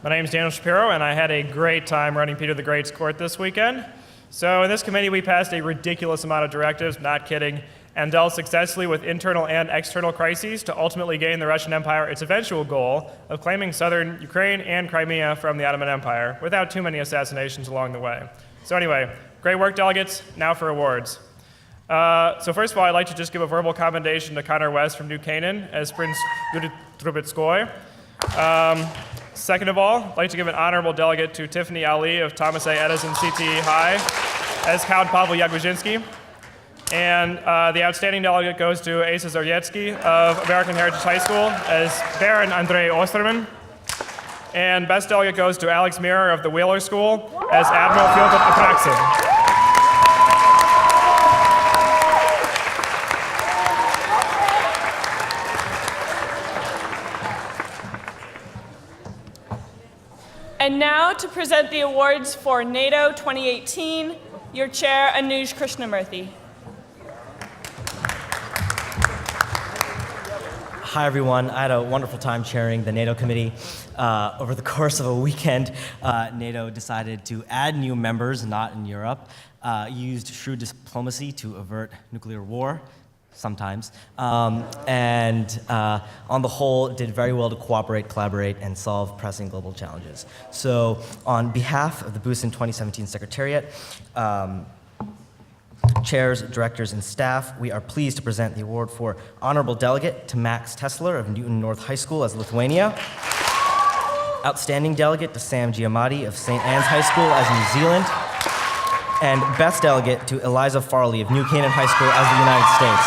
my name is Daniel Shapiro and I had a great time running Peter the Great's Court this weekend. So in this committee we passed a ridiculous amount of directives, not kidding, and dealt successfully with internal and external crises to ultimately gain the Russian Empire its eventual goal of claiming southern Ukraine and Crimea from the Ottoman Empire without too many assassinations along the way. So anyway, great work delegates, now for awards. So first of all, I'd like to just give a verbal commendation to Connor West from New Canaan as Prince Trubetskoy. Second of all, I'd like to give an honorable delegate to Tiffany Ali of Thomas A. Edison CTE High as Count Pavel Yaguzhinsky. And the outstanding delegate goes to Asa Zaryetsky of American Heritage High School as Baron Andrei Osterman. And best delegate goes to Alex Mirror of the Wheeler School as Admiral Fyodor Apraxin. And now to present the awards for NATO 2018, your chair, Anuj Krishnamurthy. Hi everyone, I had a wonderful time chairing the NATO committee. Over the course of a weekend, NATO decided to add new members not in Europe, used shrewd diplomacy to avert nuclear war, sometimes, and on the whole did very well to cooperate, collaborate, and solve pressing global challenges. So on behalf of the BUSUN 2017 Secretariat, chairs, directors, and staff, we are pleased to present the award for Honorable Delegate to Max Tesler of Newton North High School as Lithuania. Outstanding Delegate to Sam Giamatti of St. Anne's High School as New Zealand. And Best Delegate to Eliza Farley of New Canaan High School as the United States.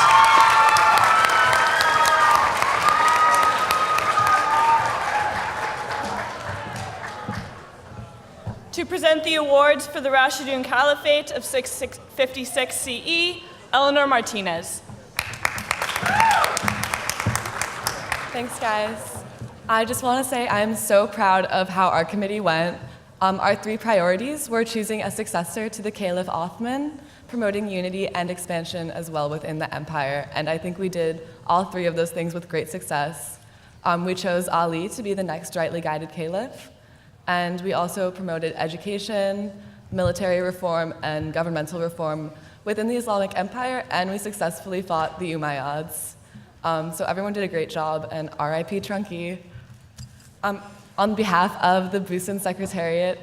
To present the awards for the Rashidun Caliphate of 656 CE, Eleanor Martinez. Thanks, guys. I just want to say I'm so proud of how our committee went. Our three priorities were choosing a successor to the Caliph Othman, promoting unity and expansion as well within the empire, and I think we did all three of those things with great success. We chose Ali to be the next rightly guided caliph, and we also promoted education, military reform, and governmental reform within the Islamic Empire, and we successfully fought the Umayyads. So everyone did a great job, and R.I.P. Trunky. On behalf of the BUSUN Secretariat,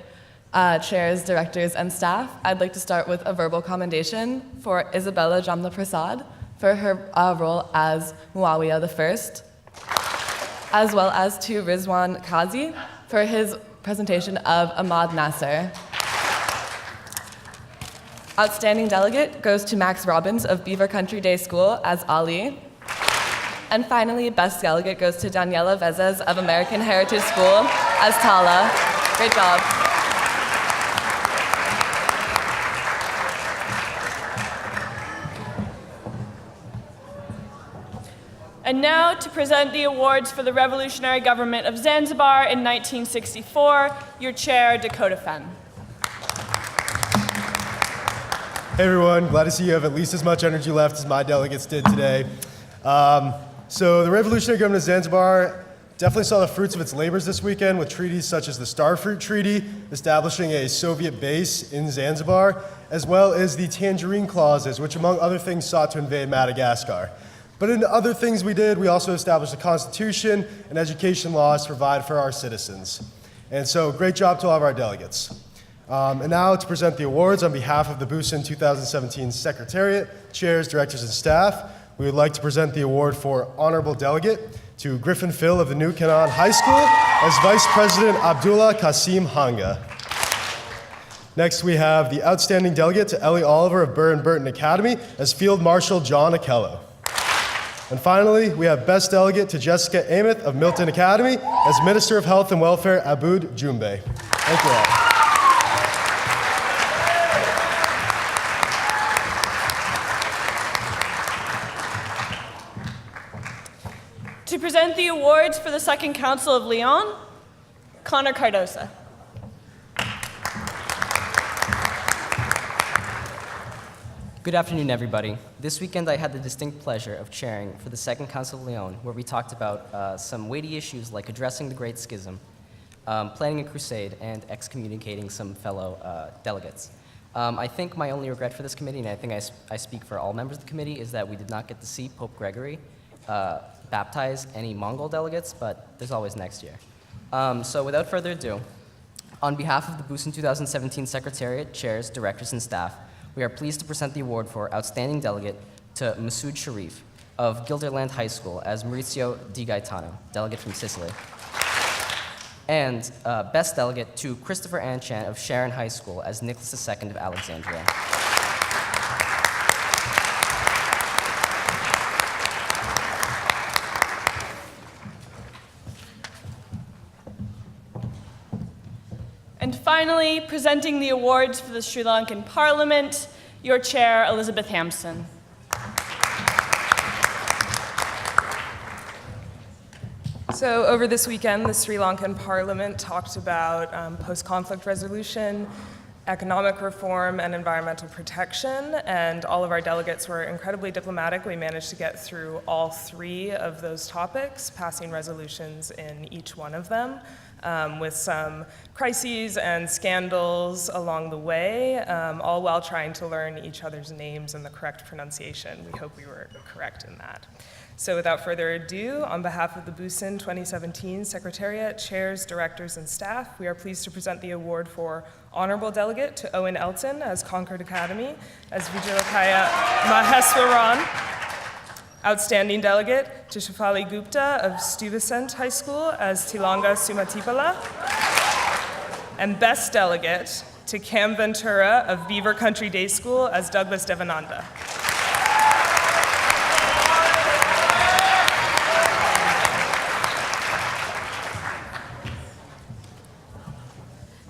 chairs, directors, and staff, I'd like to start with a verbal commendation for Isabella Jamna Prasad for her role as Muawiyah I, as well as to Rizwan Qazi for his presentation of Ahmad Nasser. Outstanding delegate goes to Max Robbins of Beaver Country Day School as Ali. And finally, best delegate goes to Daniela Vezes of American Heritage School as Tala. Great job. And now to present the awards for the Revolutionary Government of Zanzibar in 1964, your chair, Dakota Fenn. Hey everyone, glad to see you have at least as much energy left as my delegates did today. So the Revolutionary Government of Zanzibar definitely saw the fruits of its labors this weekend with treaties such as the Starfruit Treaty, establishing a Soviet base in Zanzibar, as well as the Tangerine Clauses, which among other things sought to invade Madagascar. But in other things we did, we also established a constitution and education laws to provide for our citizens. And so great job to all of our delegates. And now to present the awards on behalf of the BUSUN 2017 Secretariat, Chairs, Directors, and Staff, we would like to present the award for Honorable Delegate to Griffin Phil of the New Canaan High School as Vice President Abdullah Qasim Hanga. Next, we have the Outstanding Delegate to Ellie Oliver of Burr and Burton Academy as Field Marshal John Akello. And finally, we have Best Delegate to Jessica Amos of Milton Academy as Minister of Health and Welfare Aboud Jumbe. Thank you all. To present the awards for the Second Council of Leon, Connor Cardosa. Good afternoon, everybody. This weekend I had the distinct pleasure of chairing for the Second Council of Leon, where we talked about some weighty issues like addressing the Great Schism, planning a crusade, and excommunicating some fellow delegates. I think my only regret for this committee, and I think I speak for all members of the committee, is that we did not get to see Pope Gregory baptize any Mongol delegates, but there's always next year. So without further ado, on behalf of the BUSUN 2017 Secretariat, Chairs, Directors, and Staff, we are pleased to present the award for Outstanding Delegate to Masood Sharif of Guilderland High School as Maurizio Di Gaetano, delegate from Sicily. And Best Delegate to Christopher Anchan of Sharon High School as Nicholas II of Alexandria. And finally, presenting the awards for the Sri Lankan Parliament, your chair, Elizabeth Hampson. So over this weekend, the Sri Lankan Parliament talked about post-conflict resolution, economic reform, and environmental protection, and all of our delegates were incredibly diplomatic. We managed to get through all three of those topics, passing resolutions in each one of them, with some crises and scandals along the way, all while trying to learn each other's names and the correct pronunciation. We hope we were correct in that. So without further ado, on behalf of the BUSUN 2017 Secretariat, Chairs, Directors, and Staff, we are pleased to present the award for Honorable Delegate to Owen Elton as Concord Academy, as Vijayakaya Maheswaran. Outstanding Delegate to Shafali Gupta of Stuyvesant High School as Tilanga Sumatipala. And Best Delegate to Cam Ventura of Beaver Country Day School as Douglas Devananda.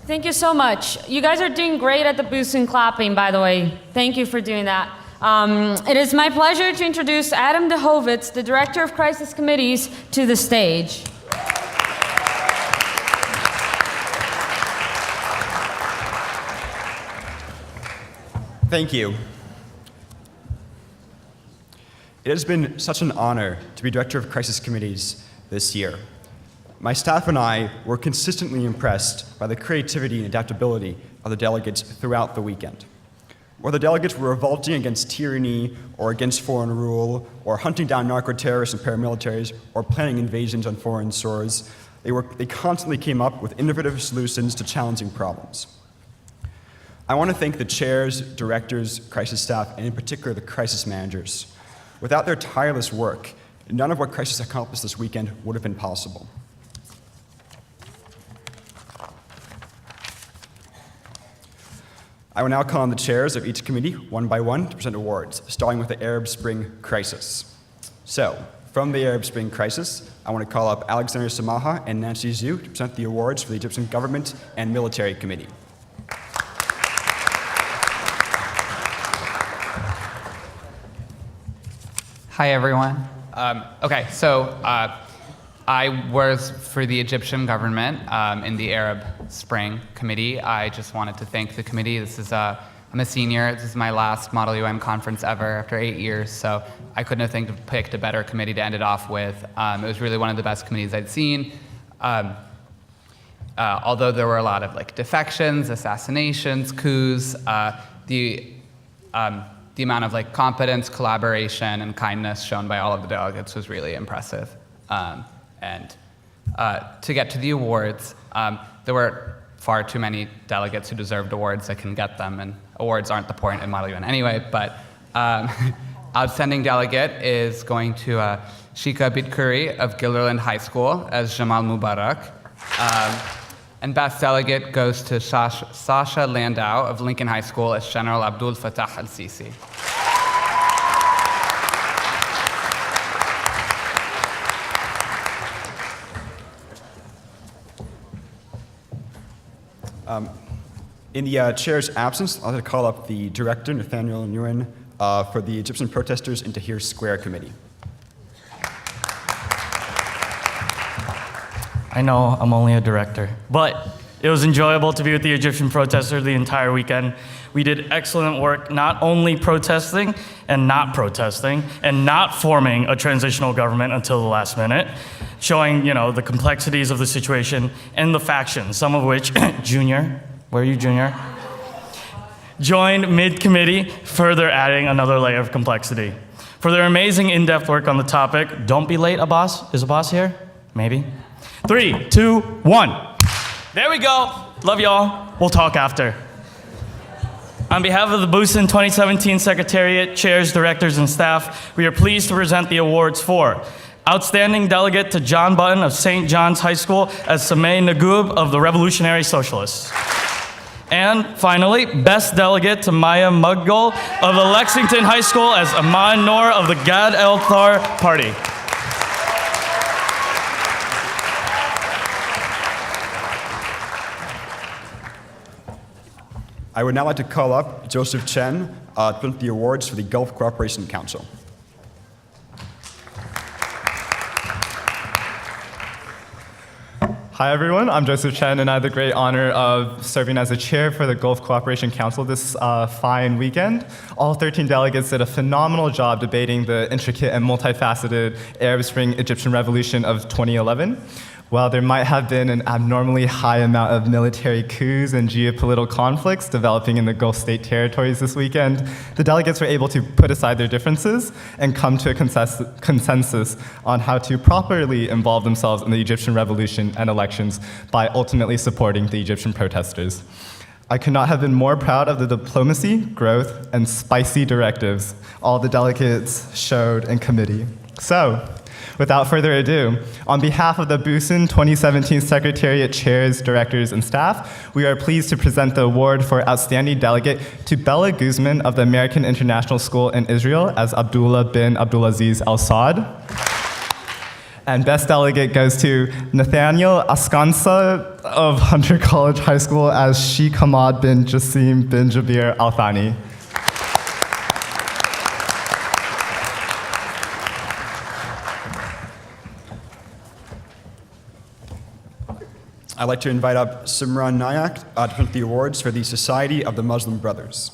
Thank you so much. You guys are doing great at the BUSUN clapping, by the way. Thank you for doing that. It is my pleasure to introduce Adam DeHovitz, the Director of Crisis Committees, to the stage. Thank you. It has been such an honor to be Director of Crisis Committees this year. My staff and I were consistently impressed by the creativity and adaptability of the delegates throughout the weekend. Whether delegates were revolting against tyranny or against foreign rule, or hunting down narco-terrorists and paramilitaries, or planning invasions on foreign shores, they constantly came up with innovative solutions to challenging problems. I want to thank the chairs, directors, crisis staff, and in particular the crisis managers. Without their tireless work, none of what Crisis accomplished this weekend would have been possible. I will now call on the chairs of each committee, one by one, to present awards, starting with the Arab Spring Crisis. So, from the Arab Spring Crisis, I want to call up Alexander Samaha and Nancy Zhu to present the awards for the Egyptian Government and Military Committee. Hi, everyone. Okay, so I was for the Egyptian government in the Arab Spring Committee. I just wanted to thank the committee. I'm a senior. This is my last Model UN conference ever after 8 years, so I couldn't have picked a better committee to end it off with. It was really one of the best committees I'd seen. Although there were a lot of defections, assassinations, coups, the amount of competence, collaboration, and kindness shown by all of the delegates was really impressive. And to get to the awards, there were far too many delegates who deserved awards that can get them, and awards aren't the point in Model UN anyway, but outstanding delegate is going to Shika Bitkuri of Gilderland High School as Jamal Mubarak. And best delegate goes to Sasha Landau of Lincoln High School as General Abdul Fattah al-Sisi. In the chair's absence, I'll call up the director, Nathaniel Nguyen, for the Egyptian protesters in Tahrir Square Committee. I know I'm only a director, but it was enjoyable to be with the Egyptian protesters the entire weekend. We did excellent work, not only protesting and not forming a transitional government until the last minute, showing, the complexities of the situation and the factions, some of which, Junior, where are you, Junior? Joined mid-committee, further adding another layer of complexity. For their amazing in-depth work on the topic, don't be late, Abbas. Is Abbas here? Maybe. 3, 2, 1. There we go. Love y'all. We'll talk after. On behalf of the BUSUN 2017 Secretariat, chairs, directors, and staff, we are pleased to present the awards for Outstanding Delegate to John Button of St. John's High School as Sameh Naguib of the Revolutionary Socialists. And finally, Best Delegate to Maya Mugdol of the Lexington High School as Aman Noor of the Gad El Thar Party. I would now like to call up Joseph Chen to present the awards for the Gulf Cooperation Council. Hi everyone, I'm Joseph Chen and I have the great honor of serving as the chair for the Gulf Cooperation Council this fine weekend. All 13 delegates did a phenomenal job debating the intricate and multifaceted Arab Spring Egyptian Revolution of 2011. While there might have been an abnormally high amount of military coups and geopolitical conflicts developing in the Gulf state territories this weekend, the delegates were able to put aside their differences and come to a consensus on how to properly involve themselves in the Egyptian revolution and elections by ultimately supporting the Egyptian protesters. I could not have been more proud of the diplomacy, growth, and spicy directives all the delegates showed in committee. So, without further ado, on behalf of the BUSUN 2017 Secretariat chairs, directors, and staff, we are pleased to present the award for Outstanding Delegate to Bella Guzman of the American International School in Israel as Abdullah bin Abdulaziz Al Saud. And Best Delegate goes to Nathaniel Askansa of Hunter College High School as Sheikh Hamad bin Jassim bin Jabir Al Thani. I'd like to invite up Simran Nayak to present the awards for the Society of the Muslim Brothers.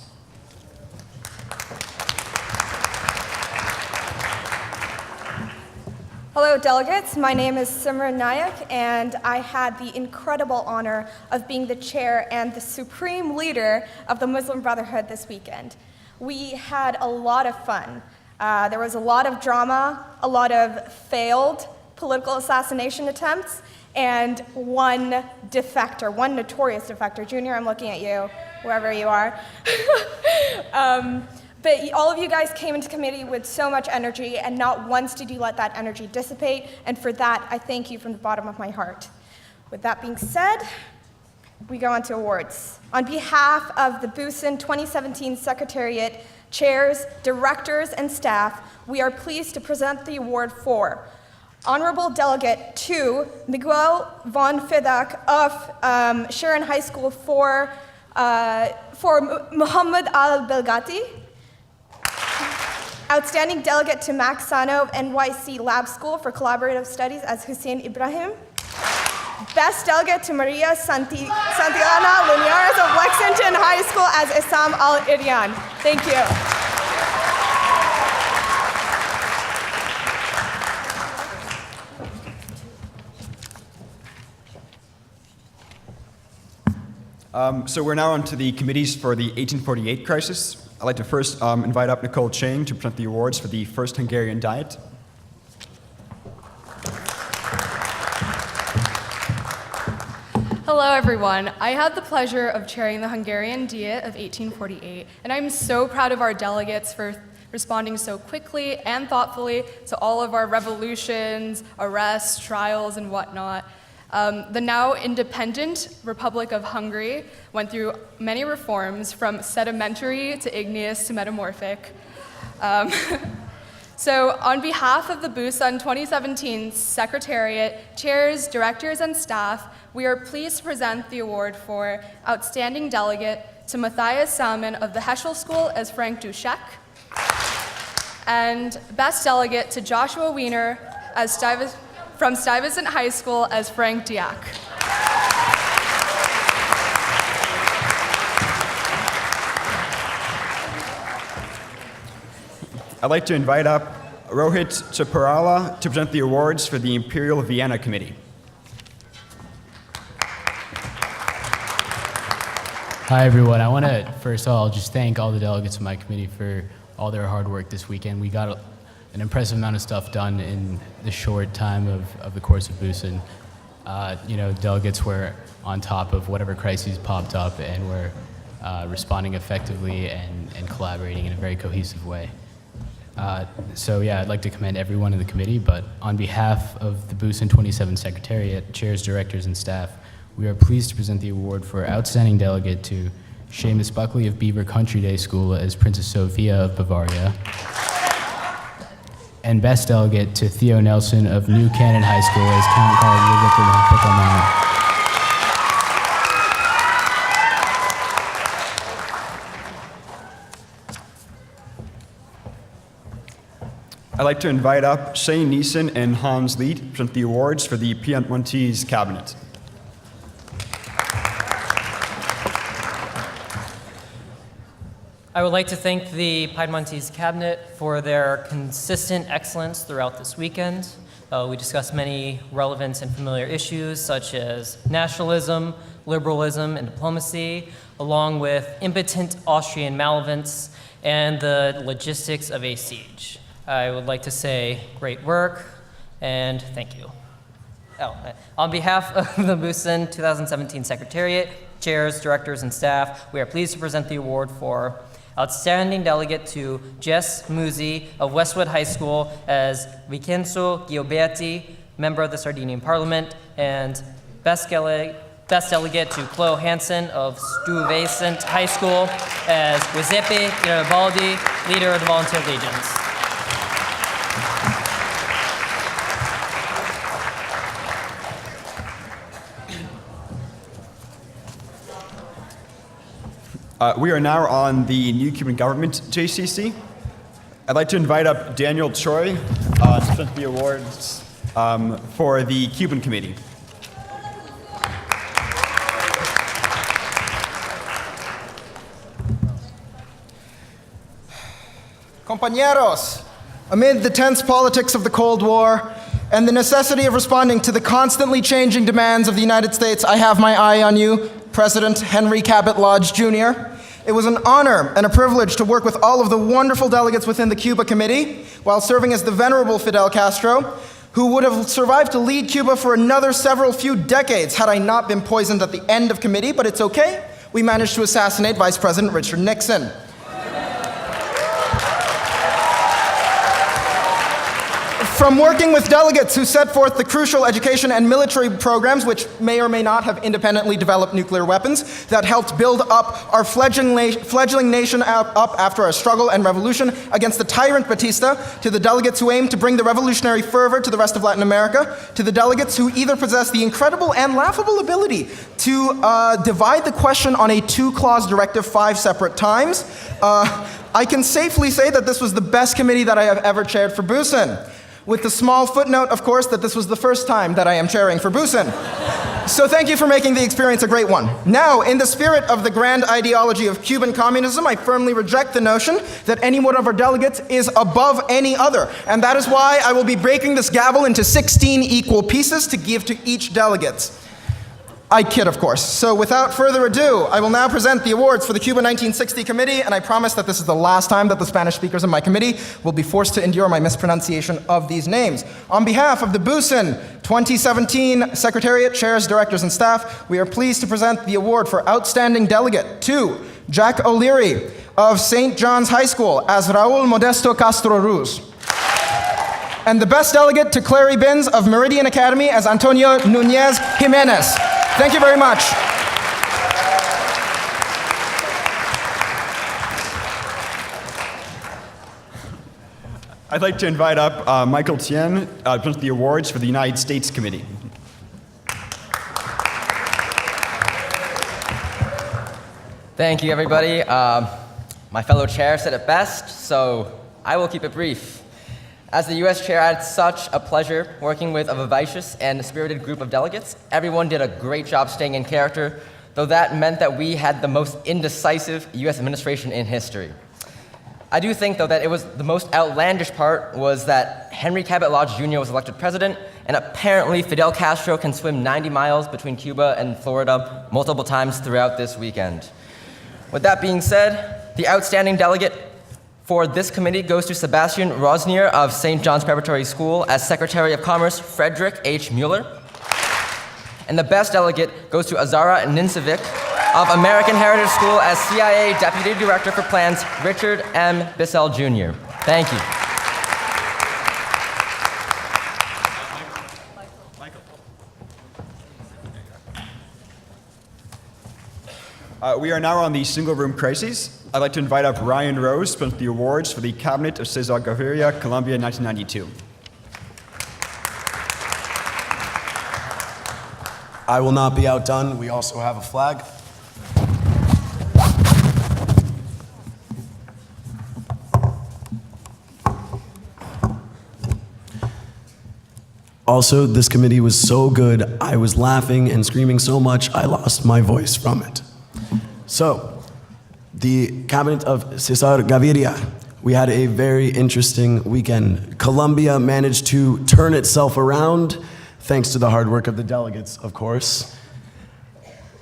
Hello, delegates. My name is Simran Nayak, and I had the incredible honor of being the chair and the supreme leader of the Muslim Brotherhood this weekend. We had a lot of fun. There was a lot of drama, a lot of failed political assassination attempts, and one notorious defector. Junior, I'm looking at you, wherever you are. But all of you guys came into committee with so much energy, and not once did you let that energy dissipate, and for that, I thank you from the bottom of my heart. With that being said, we go on to awards. On behalf of the BUSUN 2017 Secretariat, chairs, directors, and staff, we are pleased to present the award for Honourable Delegate to Miguel von Fedak of Sharon High School for Muhammad al-Belgati. Outstanding Delegate to Max Sano of NYC Lab School for Collaborative Studies as Hussein Ibrahim. Best Delegate to Maria Santillana Linares of Lexington High School as Issam Al-Iryan. Thank you. So we're now on to the committees for the 1848 crisis. I'd like to first invite up Nicole Chang to present the awards for the first Hungarian Diet. Hello, everyone. I had the pleasure of chairing the Hungarian Diet of 1848, and I'm so proud of our delegates for responding so quickly and thoughtfully to all of our revolutions, arrests, trials, and whatnot. The now independent Republic of Hungary went through many reforms, from sedimentary to igneous to metamorphic. So on behalf of the BUSUN 2017 Secretariat, chairs, directors, and staff, we are pleased to present the award for Outstanding Delegate to Matthias Salmon of the Heschel School as Frank Duszek, and Best Delegate to Joshua Wiener as from Stuyvesant High School as Frank Diak. I'd like to invite up Rohit Chaparala to present the awards for the Imperial Vienna Committee. Hi, everyone. I want to, first of all, just thank all the delegates of my committee for all their hard work this weekend. We got an impressive amount of stuff done in the short time of the course of BUSUN. Delegates were on top of whatever crises popped up and were responding effectively and collaborating in a very cohesive way. I'd like to commend everyone in the committee, but on behalf of the BUSUN 27 Secretariat, chairs, directors, and staff, we are pleased to present the award for Outstanding Delegate to Seamus Buckley of Beaver Country Day School as Princess Sophia of Bavaria, and Best Delegate to Theo Nelson of New Canaan High School as Count Card Liverpool. I'd like to invite up Shane Neeson and Hans Lied to present the awards for the Piedmontese Cabinet. I would like to thank the Piedmontese Cabinet for their consistent excellence throughout this weekend. We discussed many relevant and familiar issues such as nationalism, liberalism, and diplomacy, along with impotent Austrian malevolence and the logistics of a siege. I would like to say great work and thank you. On behalf of the BUSUN 2017 Secretariat, chairs, directors, and staff, we are pleased to present the award for Outstanding Delegate to Jess Musi of Westwood High School as Vincenzo Gioberti, member of the Sardinian Parliament, and Best Delegate to Chloe Hansen of Stuyvesant High School as Giuseppe Garibaldi, leader of the Volunteer Legions. We are now on the new Cuban government JCC. I'd like to invite up Daniel Choi to present the awards for the Cuban Committee. Compañeros, amid the tense politics of the Cold War and the necessity of responding to the constantly changing demands of the United States, I have my eye on you, President Henry Cabot Lodge, Jr. It was an honor and a privilege to work with all of the wonderful delegates within the Cuba Committee while serving as the venerable Fidel Castro, who would have survived to lead Cuba for another few decades had I not been poisoned at the end of committee, but it's okay. We managed to assassinate Vice President Richard Nixon. From working with delegates who set forth the crucial education and military programs, which may or may not have independently developed nuclear weapons, that helped build up our fledgling nation up after our struggle and revolution against the tyrant Batista, to the delegates who aim to bring the revolutionary fervor to the rest of Latin America, to the delegates who either possess the incredible and laughable ability to divide the question on a 2-clause directive 5 separate times, I can safely say that this was the best committee that I have ever chaired for BUSUN. With the small footnote, of course, that this was the first time that I am chairing for BUSUN. So thank you for making the experience a great one. Now, in the spirit of the grand ideology of Cuban communism, I firmly reject the notion that any one of our delegates is above any other. And that is why I will be breaking this gavel into 16 equal pieces to give to each delegate. I kid, of course. So without further ado, I will now present the awards for the Cuba 1960 committee, and I promise that this is the last time that the Spanish speakers in my committee will be forced to endure my mispronunciation of these names. On behalf of the BUSUN 2017 Secretariat, Chairs, Directors, and Staff, we are pleased to present the award for Outstanding Delegate to Jack O'Leary of St. John's High School as Raul Modesto Castro Ruz. And the Best Delegate to Clary Binns of Meridian Academy as Antonio Nunez Jimenez. Thank you very much. I'd like to invite up Michael Chen to present the awards for the United States Committee. Thank you, everybody. My fellow chair said it best, so I will keep it brief. As the U.S. chair, I had such a pleasure working with a vivacious and spirited group of delegates. Everyone did a great job staying in character, though that meant that we had the most indecisive U.S. administration in history. I do think, though, that it was the most outlandish part was that Henry Cabot Lodge Jr. was elected president, and apparently Fidel Castro can swim 90 miles between Cuba and Florida multiple times throughout this weekend. With that being said, the outstanding delegate for this committee goes to Sebastian Rosnier of St. John's Preparatory School as Secretary of Commerce, Frederick H. Mueller. And the best delegate goes to Azara Nincevic of American Heritage School as CIA Deputy Director for Plans, Richard M. Bissell Jr. Thank you. We are now on the single-room crises. I'd like to invite up Ryan Rose to present the awards for the Cabinet of Cesar Gaviria, Colombia, 1992. I will not be outdone. We also have a flag. Also, this committee was so good, I was laughing and screaming so much, I lost my voice from it. So, the Cabinet of Cesar Gaviria, we had a very interesting weekend. Colombia managed to turn itself around, thanks to the hard work of the delegates, of course.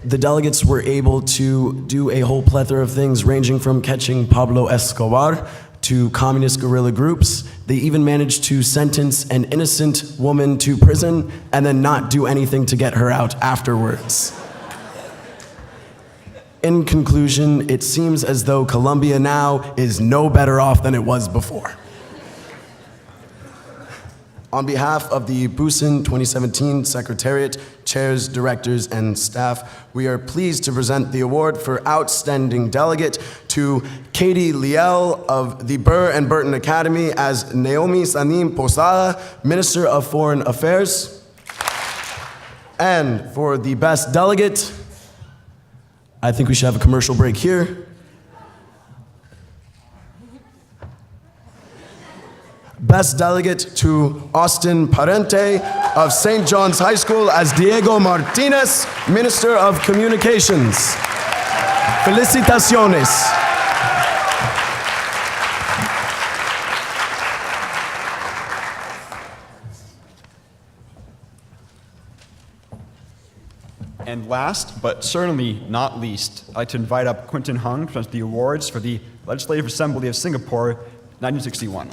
The delegates were able to do a whole plethora of things, ranging from catching Pablo Escobar to communist guerrilla groups. They even managed to sentence an innocent woman to prison and then not do anything to get her out afterwards. In conclusion, it seems as though Colombia now is no better off than it was before. On behalf of the BUSUN 2017 Secretariat, Chairs, Directors, and Staff, we are pleased to present the award for Outstanding Delegate to Katie Liel of the Burr and Burton Academy as Naomi Sanim Posada, Minister of Foreign Affairs. And for the Best Delegate, I think we should have a commercial break here. Best Delegate to Austin Parente of St. John's High School as Diego Martinez, Minister of Communications. Felicitaciones. And last, but certainly not least, I'd like to invite up Quinton Hung to present the awards for the Legislative Assembly of Singapore, 1961.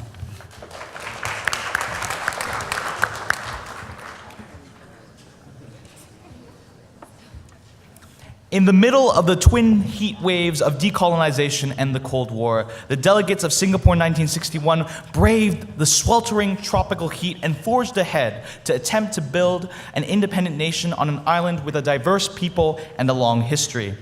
In the middle of the twin heat waves of decolonization and the Cold War, the delegates of Singapore 1961 braved the sweltering tropical heat and forged ahead to attempt to build an independent nation on an island with a diverse people and a long history.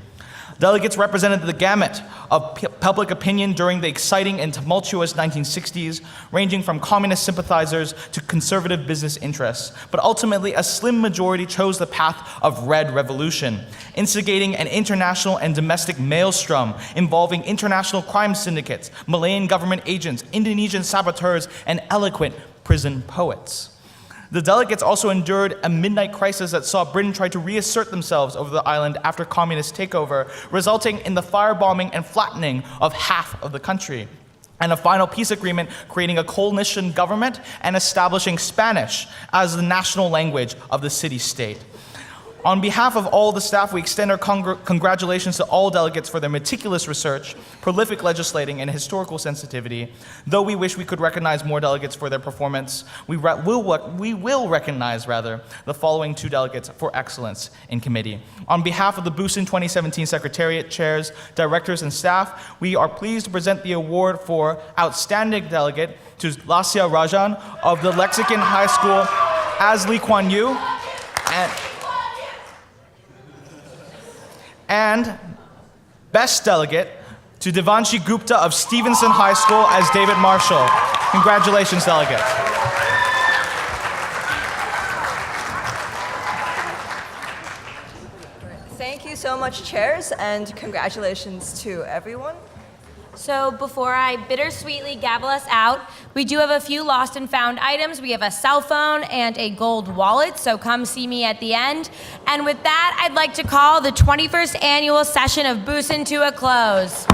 Delegates represented the gamut of public opinion during the exciting and tumultuous 1960s, ranging from communist sympathizers to conservative business interests. But ultimately, a slim majority chose the path of red revolution, instigating an international and domestic maelstrom involving international crime syndicates, Malayan government agents, Indonesian saboteurs, and eloquent prison poets. The delegates also endured a midnight crisis that saw Britain try to reassert themselves over the island after communist takeover, resulting in the firebombing and flattening of half of the country, and a final peace agreement creating a coalition government and establishing Spanish as the national language of the city-state. On behalf of all the staff, we extend our congratulations to all delegates for their meticulous research, prolific legislating, and historical sensitivity. Though we wish we could recognize more delegates for their performance, we will recognize the following 2 delegates for excellence in committee. On behalf of the BUSUN 2017 Secretariat, chairs, directors, and staff, we are pleased to present the award for Outstanding Delegate to Lasya Rajan of the Lexicon High School as Lee Kuan Yew, and Best Delegate to Devanshi Gupta of Stevenson High School as David Marshall. Congratulations, delegates. Thank you so much, chairs, and congratulations to everyone. So before I bittersweetly gavel us out, we do have a few lost and found items. We have a cell phone and a gold wallet, so come see me at the end. And with that, I'd like to call the 21st annual session of BUSUN to a close.